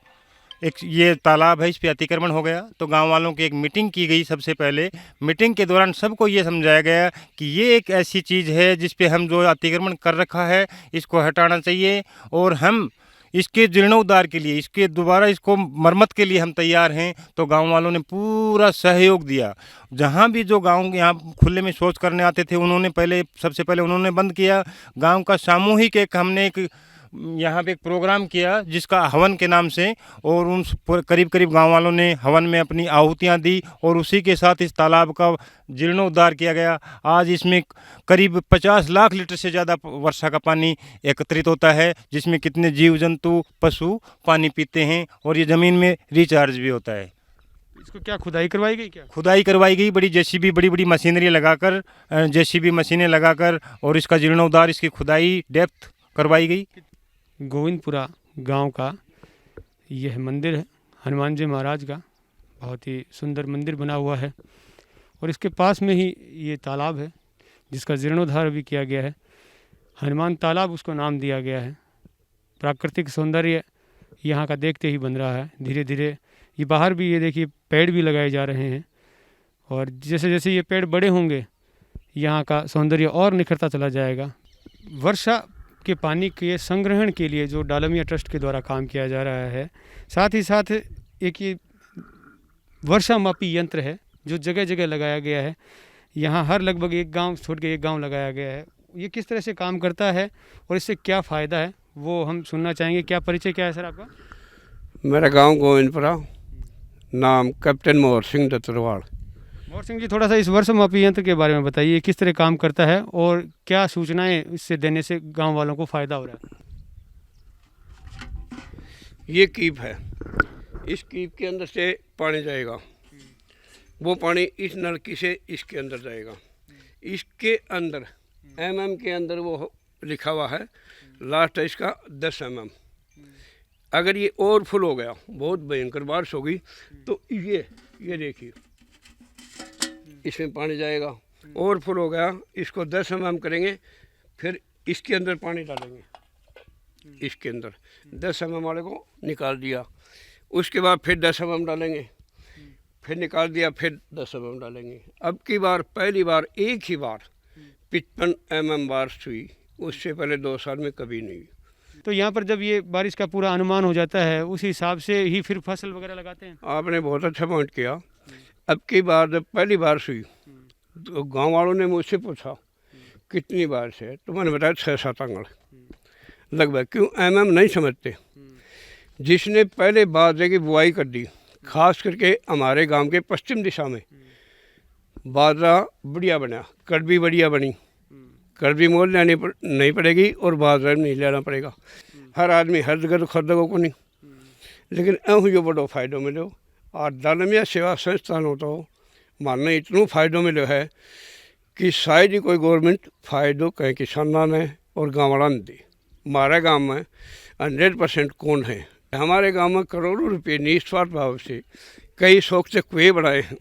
Speaker 3: एक ये तालाब है, इस पे अतिक्रमण हो गया। तो गांव वालों की एक मीटिंग की गई। सबसे पहले मीटिंग के दौरान सबको ये समझाया गया कि ये एक ऐसी चीज़ है जिस पे हम जो अतिक्रमण कर रखा है, इसको हटाना चाहिए, और हम इसके जीर्णोद्धार के लिए, इसके दोबारा इसको मरम्मत के लिए हम तैयार हैं। तो गांव वालों ने पूरा सहयोग दिया। जहां भी जो गांव यहाँ खुले में शौच करने आते थे, उन्होंने सबसे पहले उन्होंने बंद किया। गांव का सामूहिक हमने एक यहाँ पे एक प्रोग्राम किया जिसका हवन के नाम से, और उन करीब गांव वालों ने हवन में अपनी आहुतियाँ दी, और उसी के साथ इस तालाब का जीर्णोद्धार किया गया। आज इसमें करीब 50 लाख लीटर से ज़्यादा वर्षा का पानी एकत्रित होता है, जिसमें कितने जीव जंतु पशु पानी पीते हैं, और ये ज़मीन में रिचार्ज भी होता है।
Speaker 1: इसको क्या खुदाई करवाई गई? क्या
Speaker 3: खुदाई करवाई गई? बड़ी जेसीबी, बड़ी मशीनरी लगाकर, जेसीबी मशीनें लगाकर, और इसका जीर्णोद्धार, इसकी खुदाई डेप्थ करवाई गई।
Speaker 1: गोविंदपुरा गांव का यह मंदिर है, हनुमान जी महाराज का बहुत ही सुंदर मंदिर बना हुआ है, और इसके पास में ही ये तालाब है जिसका जीर्णोद्धार भी किया गया है। हनुमान तालाब उसको नाम दिया गया है। प्राकृतिक सौंदर्य यहाँ का देखते ही बन रहा है। धीरे धीरे ये बाहर भी, ये देखिए, पेड़ भी लगाए जा रहे हैं, और जैसे जैसे ये पेड़ बड़े होंगे, यहाँ का सौंदर्य और निखरता चला जाएगा। वर्षा के पानी के संग्रहण के लिए जो डालमिया ट्रस्ट के द्वारा काम किया जा रहा है, साथ ही साथ एक ये वर्षा मापी यंत्र है जो जगह जगह लगाया गया है। यहाँ हर लगभग एक गांव छोड़ के एक गांव लगाया गया है। ये किस तरह से काम करता है और इससे क्या फ़ायदा है, वो हम सुनना चाहेंगे। क्या परिचय क्या है सर आपका?
Speaker 15: मेरा गांव गोविंदपुरा, नाम कैप्टन मोहर सिंह दत्तरवाड़।
Speaker 1: मोहर सिंह जी, थोड़ा सा इस वर्षा मापी यंत्र के बारे में बताइए, किस तरह काम करता है और क्या सूचनाएं इससे देने से गांव वालों को फ़ायदा हो रहा है?
Speaker 15: ये कीप है, इस कीप के अंदर से पानी जाएगा, वो पानी इस नलकी से इसके अंदर जाएगा। इसके अंदर के अंदर वो लिखा हुआ है, लास्ट है इसका 10 अगर ये और फुल हो गया, बहुत भयंकर बारिश होगी, तो ये देखिए इसमें पानी जाएगा। और फुल हो गया, इसको 10 करेंगे, फिर इसके अंदर पानी डालेंगे, इसके अंदर 10 वाले को निकाल दिया, उसके बाद फिर 10 डालेंगे, फिर निकाल दिया, फिर 10 डालेंगे। अब की बार पहली बार एक ही बार 55 बारिश हुई, उससे पहले 2 साल में कभी नहीं।
Speaker 1: तो यहाँ पर जब ये बारिश का पूरा अनुमान हो जाता है उस हिसाब से ही फिर फसल वगैरह लगाते हैं।
Speaker 15: आपने बहुत अच्छा पॉइंट किया। अब की बार जब पहली बारिश हुई तो गांव वालों ने मुझसे पूछा कितनी बारिश है, तो मैंने बताया 6-7 अंगड़ लगभग। क्यों MM नहीं समझते। जिसने पहले बाजरे की बुआई कर दी, खास करके हमारे गांव के पश्चिम दिशा में बाजरा बढ़िया बना, कड़वी बढ़िया बनी। कड़वी मोल लेनी नहीं पड़ेगी और बाजरा नहीं लेना पड़ेगा। हर आदमी हर जगह तो खरीदेगा को नहीं, लेकिन जो बड़ो फायदो मिलो। और डालमिया सेवा संस्थान हो तो मानने इतना फ़ायदो मिलो है कि शायद ही कोई गवर्नमेंट फ़ायदो कहीं किसाना ने और गाँव वाला ने दी। हमारे गांव में 100% कौन है। हमारे गांव में करोड़ों रुपये निस्वार्थ भाव से कई शौक से कुएँ बनाए हैं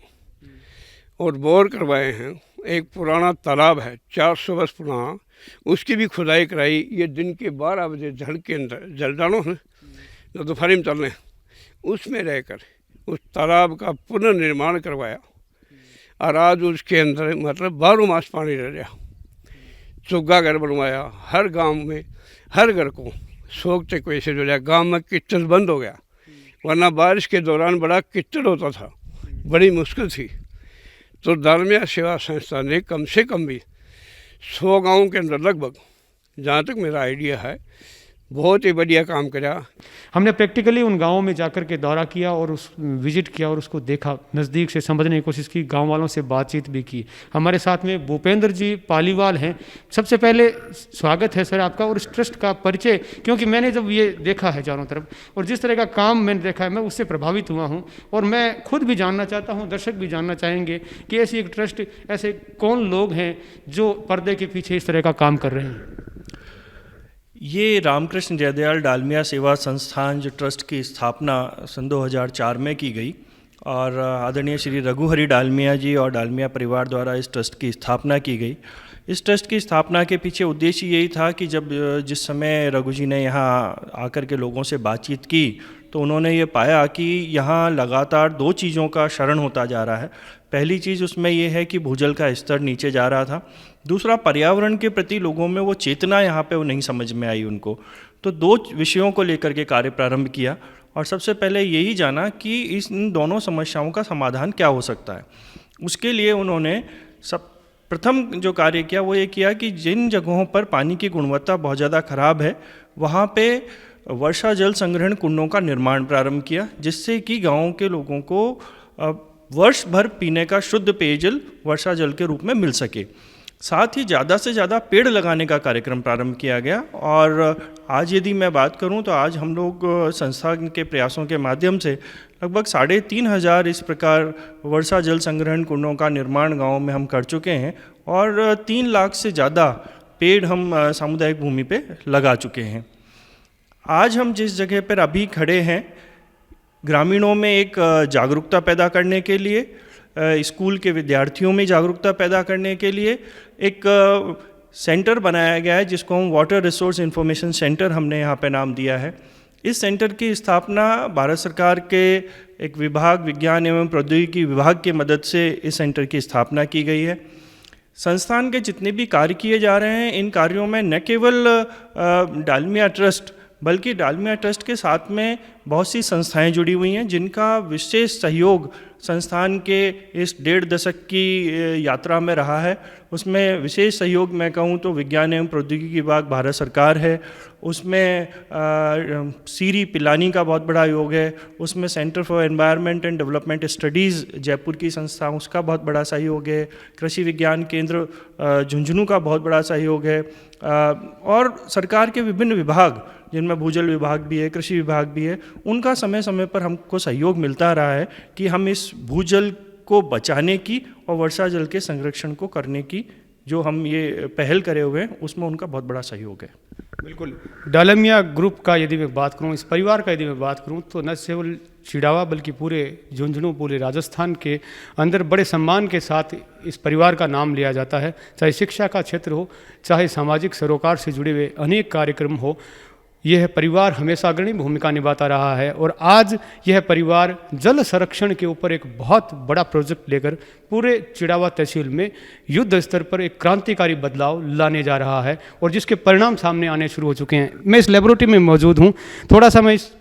Speaker 15: और बोर करवाए हैं। एक पुराना तालाब है 400 वर्ष पुराना, उसकी भी खुदाई कराई। ये दिन के 12 बजे जल के अंदर जल डालो हैं जो दोपहर में चल रहे हैं, उसमें रहकर उस तालाब का पुनर्निर्माण करवाया। और आज उसके अंदर मतलब 12 मास पानी रह गया। चुग्गा घर बनवाया, हर गांव में हर घर को शौक से कोई से जुड़ा। गांव में कीचड़ बंद हो गया, वरना बारिश के दौरान बड़ा कीचड़ होता था, बड़ी मुश्किल थी। तो डालमिया सेवा संस्था ने कम से कम भी 100 गाँव के अंदर लगभग, जहाँ तक मेरा आइडिया है, बहुत ही बढ़िया काम करा।
Speaker 1: हमने प्रैक्टिकली उन गांवों में जाकर के दौरा किया और उस विजिट किया और उसको देखा, नज़दीक से समझने की कोशिश की, गांव वालों से बातचीत भी की। हमारे साथ में भूपेंद्र जी पालीवाल हैं। सबसे पहले स्वागत है सर आपका और इस ट्रस्ट का परिचय, क्योंकि मैंने जब ये देखा है चारों तरफ और जिस तरह का काम मैंने देखा है मैं उससे प्रभावित हुआ हूँ। और मैं खुद भी जानना चाहता हूँ, दर्शक भी जानना चाहेंगे कि ऐसी एक ट्रस्ट, ऐसे कौन लोग हैं जो पर्दे के पीछे इस तरह का काम कर रहे हैं।
Speaker 16: ये रामकृष्ण जयदयाल डालमिया सेवा संस्थान जो ट्रस्ट की स्थापना सन 2004 में की गई और आदरणीय श्री रघुहरि डालमिया जी और डालमिया परिवार द्वारा इस ट्रस्ट की स्थापना की गई। इस ट्रस्ट की स्थापना के पीछे उद्देश्य यही था कि जिस समय रघु जी ने यहाँ आकर के लोगों से बातचीत की तो उन्होंने ये पाया कि यहाँ लगातार 2 चीज़ों का क्षरण होता जा रहा है। पहली चीज़ उसमें ये है कि भूजल का स्तर नीचे जा रहा था। दूसरा, पर्यावरण के प्रति लोगों में वो चेतना यहाँ पे वो नहीं समझ में आई उनको। तो 2 विषयों को लेकर के कार्य प्रारंभ किया और सबसे पहले यही जाना कि इन दोनों समस्याओं का समाधान क्या हो सकता है। उसके लिए उन्होंने प्रथम जो कार्य किया वो ये किया कि जिन जगहों पर पानी की गुणवत्ता बहुत ज़्यादा खराब है वहाँ पे वर्षा जल संग्रहण कुंडों का निर्माण प्रारंभ किया, जिससे कि गाँव के लोगों को वर्ष भर पीने का शुद्ध पेयजल वर्षा जल के रूप में मिल सके। साथ ही ज़्यादा से ज़्यादा पेड़ लगाने का कार्यक्रम प्रारंभ किया गया। और आज यदि मैं बात करूं तो आज हम लोग संस्था के प्रयासों के माध्यम से लगभग 3,500 इस प्रकार वर्षा जल संग्रहण कुंडों का निर्माण गाँव में हम कर चुके हैं और 3 लाख से ज़्यादा पेड़ हम सामुदायिक भूमि पे लगा चुके हैं। आज हम जिस जगह पर अभी खड़े हैं, ग्रामीणों में एक जागरूकता पैदा करने के लिए, स्कूल के विद्यार्थियों में जागरूकता पैदा करने के लिए एक सेंटर बनाया गया है जिसको हम वाटर रिसोर्स इंफॉर्मेशन सेंटर हमने यहाँ पे नाम दिया है। इस सेंटर की स्थापना भारत सरकार के एक विभाग, विज्ञान एवं प्रौद्योगिकी विभाग की मदद से इस सेंटर की स्थापना की गई है। संस्थान के जितने भी कार्य किए जा रहे हैं, इन कार्यों में न केवल डालमिया ट्रस्ट बल्कि डालमिया ट्रस्ट के साथ में बहुत सी संस्थाएं जुड़ी हुई हैं जिनका विशेष सहयोग संस्थान के इस 1.5 दशक की यात्रा में रहा है। उसमें विशेष सहयोग मैं कहूँ तो विज्ञान एवं प्रौद्योगिकी विभाग भारत सरकार है, उसमें सीरी पिलानी का बहुत बड़ा योग है, उसमें centre for environment and development studies Jaipur की संस्था, उसका बहुत बड़ा सहयोग है, कृषि विज्ञान केंद्र झुंझुनू का बहुत बड़ा सहयोग है और सरकार के विभिन्न विभाग जिनमें भूजल विभाग भी है, कृषि विभाग भी है, उनका समय समय पर हमको सहयोग मिलता रहा है कि हम इस भूजल को बचाने की और वर्षा जल के संरक्षण को करने की जो हम ये पहल करे हुए हैं उसमें उनका बहुत बड़ा सहयोग है।
Speaker 1: बिल्कुल, डालमिया ग्रुप का यदि मैं बात करूं, इस परिवार का यदि मैं बात करूं तो न केवल चिड़ावा बल्कि पूरे झुंझुनू, पूरे राजस्थान के अंदर बड़े सम्मान के साथ इस परिवार का नाम लिया जाता है। चाहे शिक्षा का क्षेत्र हो, चाहे सामाजिक सरोकार से जुड़े हुए अनेक कार्यक्रम हो, यह परिवार हमेशा अग्रणी भूमिका निभाता रहा है और आज यह परिवार जल संरक्षण के ऊपर एक बहुत बड़ा प्रोजेक्ट लेकर पूरे चिड़ावा तहसील में युद्ध स्तर पर एक क्रांतिकारी बदलाव लाने जा रहा है और जिसके परिणाम सामने आने शुरू हो चुके हैं। मैं इस लेबोरेटरी में मौजूद हूँ, थोड़ा सा मैं इस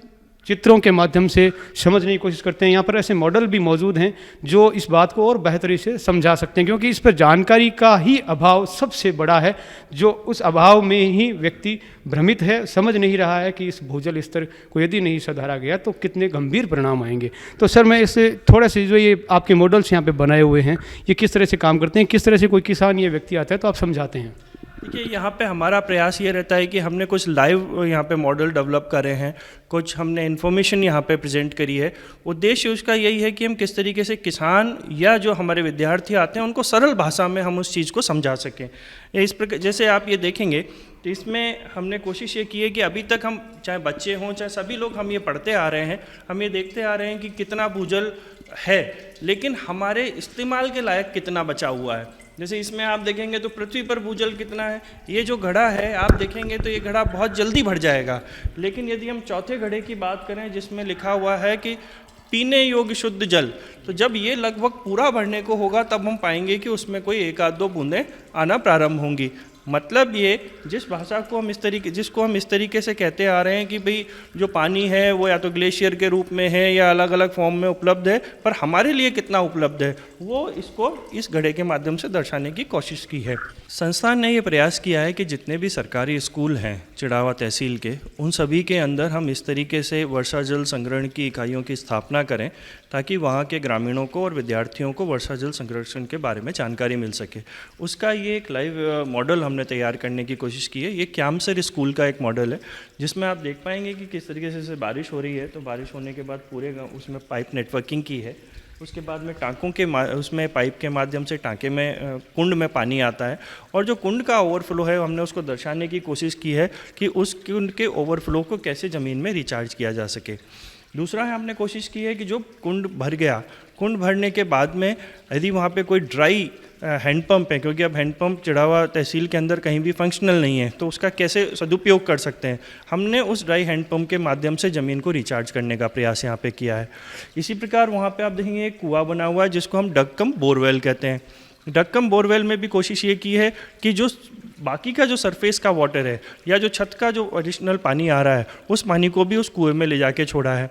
Speaker 1: चित्रों के माध्यम से समझने की कोशिश करते हैं। यहाँ पर ऐसे मॉडल भी मौजूद हैं जो इस बात को और बेहतरी से समझा सकते हैं, क्योंकि इस पर जानकारी का ही अभाव सबसे बड़ा है। जो उस अभाव में ही व्यक्ति भ्रमित है, समझ नहीं रहा है कि इस भूजल स्तर को यदि नहीं सुधारा गया तो कितने गंभीर परिणाम आएंगे। तो सर, मैं इससे थोड़ा से जो ये आपके मॉडल्स यहाँ पे बनाए हुए हैं, ये किस तरह से काम करते हैं, किस तरह से कोई किसान ये व्यक्ति आता है तो आप समझाते हैं।
Speaker 16: देखिए, यहाँ पे हमारा प्रयास ये रहता है कि हमने कुछ लाइव यहाँ पे मॉडल डेवलप करे हैं, कुछ हमने इन्फॉर्मेशन यहाँ पे प्रेजेंट करी है। उद्देश्य उसका यही है कि हम किस तरीके से किसान या जो हमारे विद्यार्थी आते हैं उनको सरल भाषा में हम उस चीज़ को समझा सकें। इस प्रकार जैसे आप ये देखेंगे तो इसमें हमने कोशिश ये की है कि अभी तक हम चाहे बच्चे हों चाहे सभी लोग हम ये पढ़ते आ रहे हैं, हम ये देखते आ रहे हैं कि कितना भूजल है, लेकिन हमारे इस्तेमाल के लायक कितना बचा हुआ है। जैसे इसमें आप देखेंगे तो पृथ्वी पर भूजल कितना है, ये जो घड़ा है आप देखेंगे तो ये घड़ा बहुत जल्दी भर जाएगा। लेकिन यदि हम चौथे घड़े की बात करें जिसमें लिखा हुआ है कि पीने योग्य शुद्ध जल, तो जब ये लगभग पूरा भरने को होगा तब हम पाएंगे कि उसमें कोई एक आध दो बूंदें आना प्रारंभ होंगी। मतलब ये जिस भाषा को हम जिसको हम इस तरीके से कहते आ रहे हैं कि भाई जो पानी है वो या तो ग्लेशियर के रूप में है या अलग अलग फॉर्म में उपलब्ध है, पर हमारे लिए कितना उपलब्ध है वो इसको इस घड़े के माध्यम से दर्शाने की कोशिश की है। संस्थान ने ये प्रयास किया है कि जितने भी सरकारी स्कूल हैं चिड़ावा तहसील के, उन सभी के अंदर हम इस तरीके से वर्षा जल संग्रहण की इकाइयों की स्थापना करें ताकि वहाँ के ग्रामीणों को और विद्यार्थियों को वर्षा जल संरक्षण के बारे में जानकारी मिल सके। उसका ये एक लाइव मॉडल हमने तैयार करने की कोशिश की है। ये क्यामसर स्कूल का एक मॉडल है जिसमें आप देख पाएंगे कि किस तरीके से बारिश हो रही है, तो बारिश होने के बाद पूरे उसमें पाइप नेटवर्किंग की है। उसके बाद में टाँकों के उसमें पाइप के माध्यम से टाँके में कुंड में पानी आता है और जो कुंड का ओवरफ्लो है हमने उसको दर्शाने की कोशिश की है कि उस कुंड के ओवरफ्लो को कैसे ज़मीन में रिचार्ज किया जा सके। दूसरा है हमने कोशिश की है कि जो कुंड भर गया, कुंड भरने के बाद में यदि वहाँ पे कोई ड्राई हैंडपम्प है, क्योंकि अब हैंडपम्प चिड़ावा तहसील के अंदर कहीं भी फंक्शनल नहीं है, तो उसका कैसे सदुपयोग कर सकते हैं, हमने उस ड्राई हैंडपम्प के माध्यम से ज़मीन को रिचार्ज करने का प्रयास यहाँ पे किया है। इसी प्रकार वहाँ पे आप देखेंगे एक कुआं बना हुआ है जिसको हम डग कम बोरवेल कहते हैं। डग कम बोरवेल में भी कोशिश ये की है कि जो बाकी का जो सरफेस का वाटर है या जो छत का जो एडिशनल पानी आ रहा है उस पानी को भी उस कुएँ में ले जाके छोड़ा है।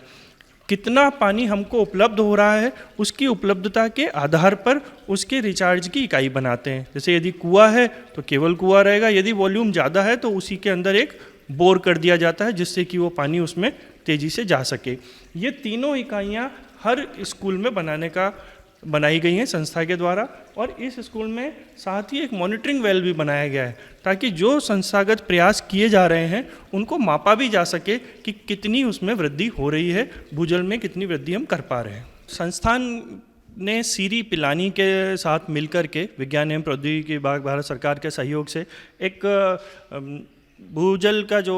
Speaker 16: कितना पानी हमको उपलब्ध हो रहा है उसकी उपलब्धता के आधार पर उसके रिचार्ज की इकाई बनाते हैं। जैसे यदि कुआं है तो केवल कुआं रहेगा, यदि वॉल्यूम ज़्यादा है तो उसी के अंदर एक बोर कर दिया जाता है जिससे कि वो पानी उसमें तेज़ी से जा सके। ये तीनों इकाइयाँ हर स्कूल में बनाई गई हैं संस्था के द्वारा, और इस स्कूल में साथ ही एक मॉनिटरिंग वेल भी बनाया गया है ताकि जो संस्थागत प्रयास किए जा रहे हैं उनको मापा भी जा सके कि कितनी उसमें वृद्धि हो रही है, भूजल में कितनी वृद्धि हम कर पा रहे हैं। संस्थान ने सीरी पिलानी के साथ मिलकर के विज्ञान एवं प्रौद्योगिकी विभाग भारत सरकार के सहयोग से एक भूजल का जो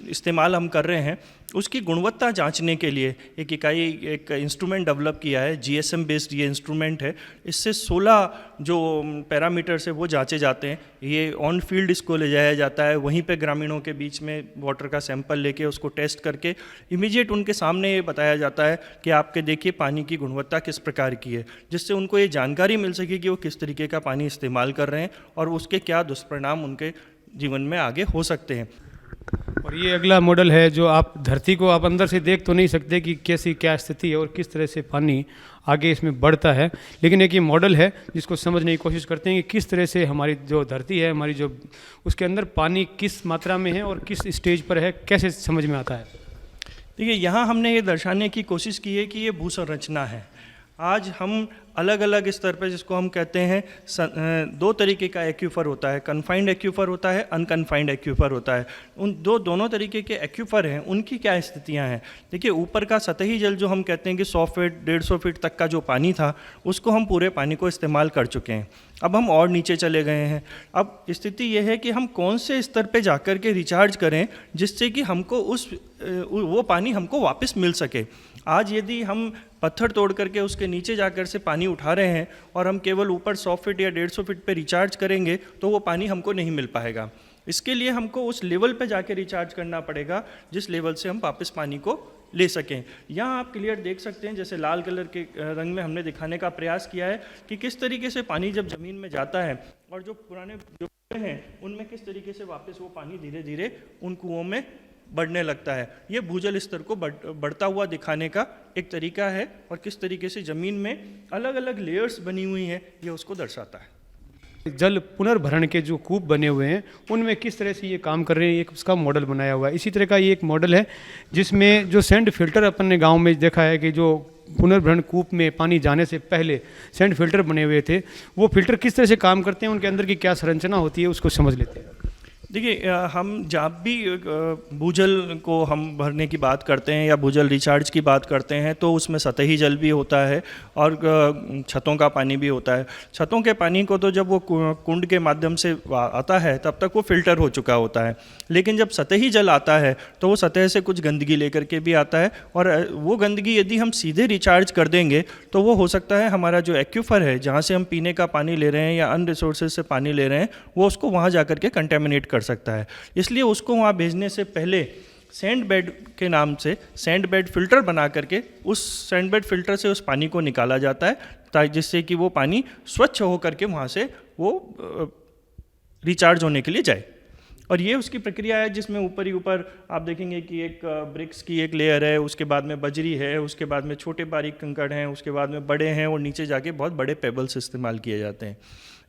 Speaker 16: इस्तेमाल हम कर रहे हैं उसकी गुणवत्ता जांचने के लिए एक इंस्ट्रूमेंट डेवलप किया है। जीएसएम बेस्ड ये इंस्ट्रूमेंट है। इससे 16 जो पैरामीटर्स है वो जांचे जाते हैं। ये ऑन फील्ड इसको ले जाया जाता है, वहीं पे ग्रामीणों के बीच में वाटर का सैंपल लेके उसको टेस्ट करके इमीडिएट उनके सामने ये बताया जाता है कि आपके देखिए पानी की गुणवत्ता किस प्रकार की है, जिससे उनको ये जानकारी मिल सके कि वो किस तरीके का पानी इस्तेमाल कर रहे हैं और उसके क्या दुष्परिणाम उनके जीवन में आगे हो सकते हैं।
Speaker 1: और ये अगला मॉडल है जो आप धरती को आप अंदर से देख तो नहीं सकते कि कैसी क्या स्थिति है और किस तरह से पानी आगे इसमें बढ़ता है, लेकिन एक ये मॉडल है जिसको समझने की कोशिश करते हैं कि किस तरह से हमारी जो धरती है हमारी जो उसके अंदर पानी किस मात्रा में है और किस स्टेज पर है, कैसे समझ में आता है।
Speaker 16: देखिए, यहाँ हमने ये दर्शाने की कोशिश की है कि ये भू संरचना है। आज हम अलग अलग स्तर पर जिसको हम कहते हैं 2 तरीके का एक्यूफर होता है, कन्फाइंड एक्यूफर होता है, अनकन्फाइंड एक्यूफर होता है। उन दोनों तरीके के एक्यूफर हैं, उनकी क्या स्थितियां हैं। देखिए, ऊपर का सतही जल जो हम कहते हैं कि 100 फीट 150 फीट तक का जो पानी था उसको हम पूरे पानी को इस्तेमाल कर चुके हैं। अब हम और नीचे चले गए हैं। अब स्थिति यह है कि हम कौन से स्तर पे जाकर के रिचार्ज करें जिससे कि हमको वो पानी हमको वापस मिल सके। आज यदि हम पत्थर तोड़ करके उसके नीचे जाकर से पानी उठा रहे हैं और हम केवल ऊपर 100 फीट या 150 फीट पे रिचार्ज करेंगे तो वो पानी हमको नहीं मिल पाएगा। इसके लिए हमको उस लेवल पे जाके रिचार्ज करना पड़ेगा जिस लेवल से हम वापस पानी को ले सकें। यहाँ आप क्लियर देख सकते हैं, जैसे लाल कलर के रंग में हमने दिखाने का प्रयास किया है कि किस तरीके से पानी जब ज़मीन में जाता है और जो पुराने जो कुएं हैं उनमें किस तरीके से वापस वो पानी धीरे धीरे उन कुओं में बढ़ने लगता है। ये भूजल स्तर को बढ़ता हुआ दिखाने का एक तरीका है और किस तरीके से ज़मीन में अलग अलग लेयर्स बनी हुई हैं ये उसको दर्शाता है।
Speaker 1: जल पुनर्भरण के जो कूप बने हुए हैं उनमें किस तरह से ये काम कर रहे हैं, एक उसका मॉडल बनाया हुआ है। इसी तरह का ये एक मॉडल है जिसमें जो सैंड फिल्टर अपन ने गांव में देखा है कि जो पुनर्भरण कूप में पानी जाने से पहले सैंड फिल्टर बने हुए थे, वो फिल्टर किस तरह से काम करते हैं, उनके अंदर की क्या संरचना होती है, उसको समझ लेते हैं।
Speaker 16: देखिए, हम जब भी भूजल को हम भरने की बात करते हैं या भूजल रिचार्ज की बात करते हैं तो उसमें सतही जल भी होता है और छतों का पानी भी होता है। छतों के पानी को तो जब वो कुंड के माध्यम से आता है तब तक वो फिल्टर हो चुका होता है, लेकिन जब सतही जल आता है तो वो सतह से कुछ गंदगी लेकर के भी आता है और वो गंदगी यदि हम सीधे रिचार्ज कर देंगे तो वो हो सकता है हमारा जो एक्यूफर है जहाँ से हम पीने का पानी ले रहे हैं या अन्य रिसोर्सेज से पानी ले रहे हैं वो उसको वहाँ जा कर के कंटेमिनेट कर सकता है। इसलिए उसको वहाँ भेजने से पहले सैंड बेड के नाम से सैंड बेड फिल्टर बना करके उस सैंड बेड फिल्टर से उस पानी को निकाला जाता है जिससे कि वो पानी स्वच्छ हो करके वहाँ से वो रिचार्ज होने के लिए जाए। और ये उसकी प्रक्रिया है जिसमें ऊपर ही ऊपर आप देखेंगे कि एक ब्रिक्स की एक लेयर है, उसके बाद में बजरी है, उसके बाद में छोटे बारीक कंकड़ हैं, उसके बाद में बड़े हैं और नीचे जाके बहुत बड़े पेबल्स इस्तेमाल किए जाते हैं।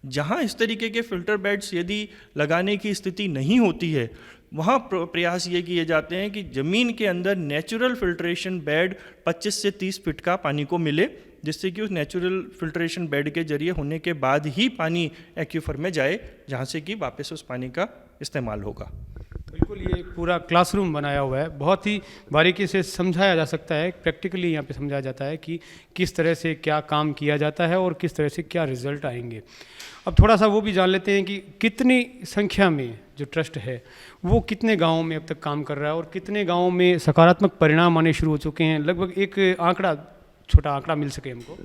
Speaker 16: जहाँ इस तरीके के फ़िल्टर बेड्स यदि लगाने की स्थिति नहीं होती है वहाँ प्रयास ये किए जाते हैं कि ज़मीन के अंदर नेचुरल फिल्ट्रेशन बेड 25 से 30 फीट का पानी को मिले, जिससे कि उस नेचुरल फिल्ट्रेशन बेड के जरिए होने के बाद ही पानी एक्यूफर में जाए जहाँ से कि वापस उस पानी का इस्तेमाल होगा।
Speaker 1: बिल्कुल, ये पूरा क्लासरूम बनाया हुआ है, बहुत ही बारीकी से समझाया जा सकता है, प्रैक्टिकली यहाँ पे समझाया जाता है कि किस तरह से क्या काम किया जाता है और किस तरह से क्या रिजल्ट आएंगे। अब थोड़ा सा वो भी जान लेते हैं कि कितनी संख्या में जो ट्रस्ट है वो कितने गाँवों में अब तक काम कर रहा है और कितने गाँवों में सकारात्मक परिणाम आने शुरू हो चुके हैं। लगभग एक आंकड़ा, छोटा आंकड़ा मिल सके हमको।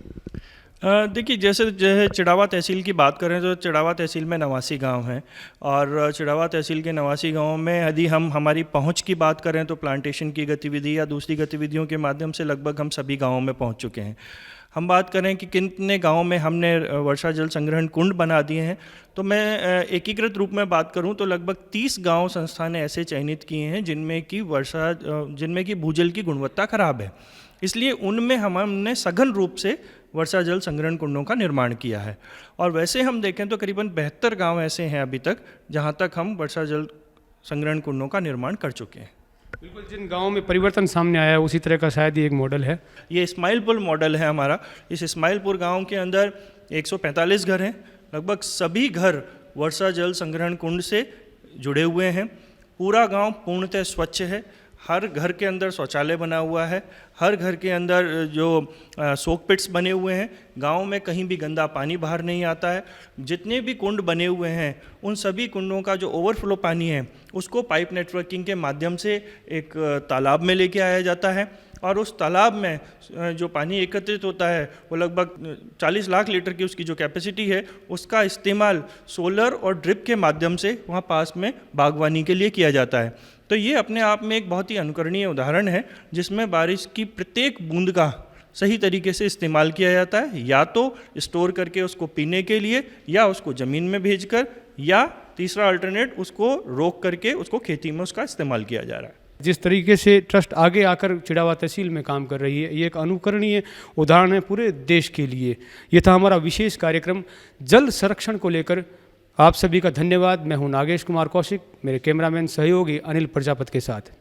Speaker 16: देखिए, जैसे जो है चिड़ावा तहसील की बात करें तो चिड़ावा तहसील में 89 गांव हैं और चिड़ावा तहसील के 89 गांवों में यदि हम हमारी पहुंच की बात करें तो प्लांटेशन की गतिविधि या दूसरी गतिविधियों के माध्यम से लगभग हम सभी गांवों में पहुंच चुके हैं। हम बात करें कि कितने गांवों में हमने वर्षा जल संग्रहण कुंड बना दिए हैं तो मैं एकीकृत रूप में बात करूं तो लगभग 30 गांव संस्था ने ऐसे चयनित किए हैं जिनमें कि भूजल की गुणवत्ता खराब है, इसलिए उनमें हमने सघन रूप से वर्षा जल संग्रहण कुंडों का निर्माण किया है। और वैसे हम देखें तो करीबन 72 गांव ऐसे हैं अभी तक जहां तक हम वर्षा जल संग्रहण कुंडों का निर्माण कर चुके हैं।
Speaker 1: बिल्कुल, जिन गांवों में परिवर्तन सामने आया है उसी तरह का शायद ये एक मॉडल है।
Speaker 16: ये इस्माइलपुर मॉडल है हमारा। इस इस्माइलपुर गांव के अंदर 145 घर हैं, लगभग सभी घर वर्षा जल संग्रहण कुंड से जुड़े हुए हैं। पूरा गांव पूर्णतः स्वच्छ है, हर घर के अंदर शौचालय बना हुआ है, हर घर के अंदर जो सोक पिट्स बने हुए हैं, गांव में कहीं भी गंदा पानी बाहर नहीं आता है। जितने भी कुंड बने हुए हैं उन सभी कुंडों का जो ओवरफ्लो पानी है उसको पाइप नेटवर्किंग के माध्यम से एक तालाब में लेके आया जाता है और उस तालाब में जो पानी एकत्रित होता है वो लगभग 40 लाख लीटर की उसकी जो कैपेसिटी है उसका इस्तेमाल सोलर और ड्रिप के माध्यम से वहाँ पास में बागवानी के लिए किया जाता है। तो ये अपने आप में एक बहुत ही अनुकरणीय उदाहरण है जिसमें बारिश की प्रत्येक बूंद का सही तरीके से इस्तेमाल किया जाता है, या तो स्टोर करके उसको पीने के लिए या उसको ज़मीन में भेजकर, या तीसरा अल्टरनेट उसको रोक करके उसको खेती में उसका इस्तेमाल किया जा रहा है।
Speaker 1: जिस तरीके से ट्रस्ट आगे आकर चिड़ावा तहसील में काम कर रही है ये एक अनुकरणीय उदाहरण है पूरे देश के लिए। ये था हमारा विशेष कार्यक्रम जल संरक्षण को लेकर। आप सभी का धन्यवाद। मैं हूं नागेश कुमार कौशिक, मेरे कैमरामैन सहयोगी अनिल प्रजापत के साथ।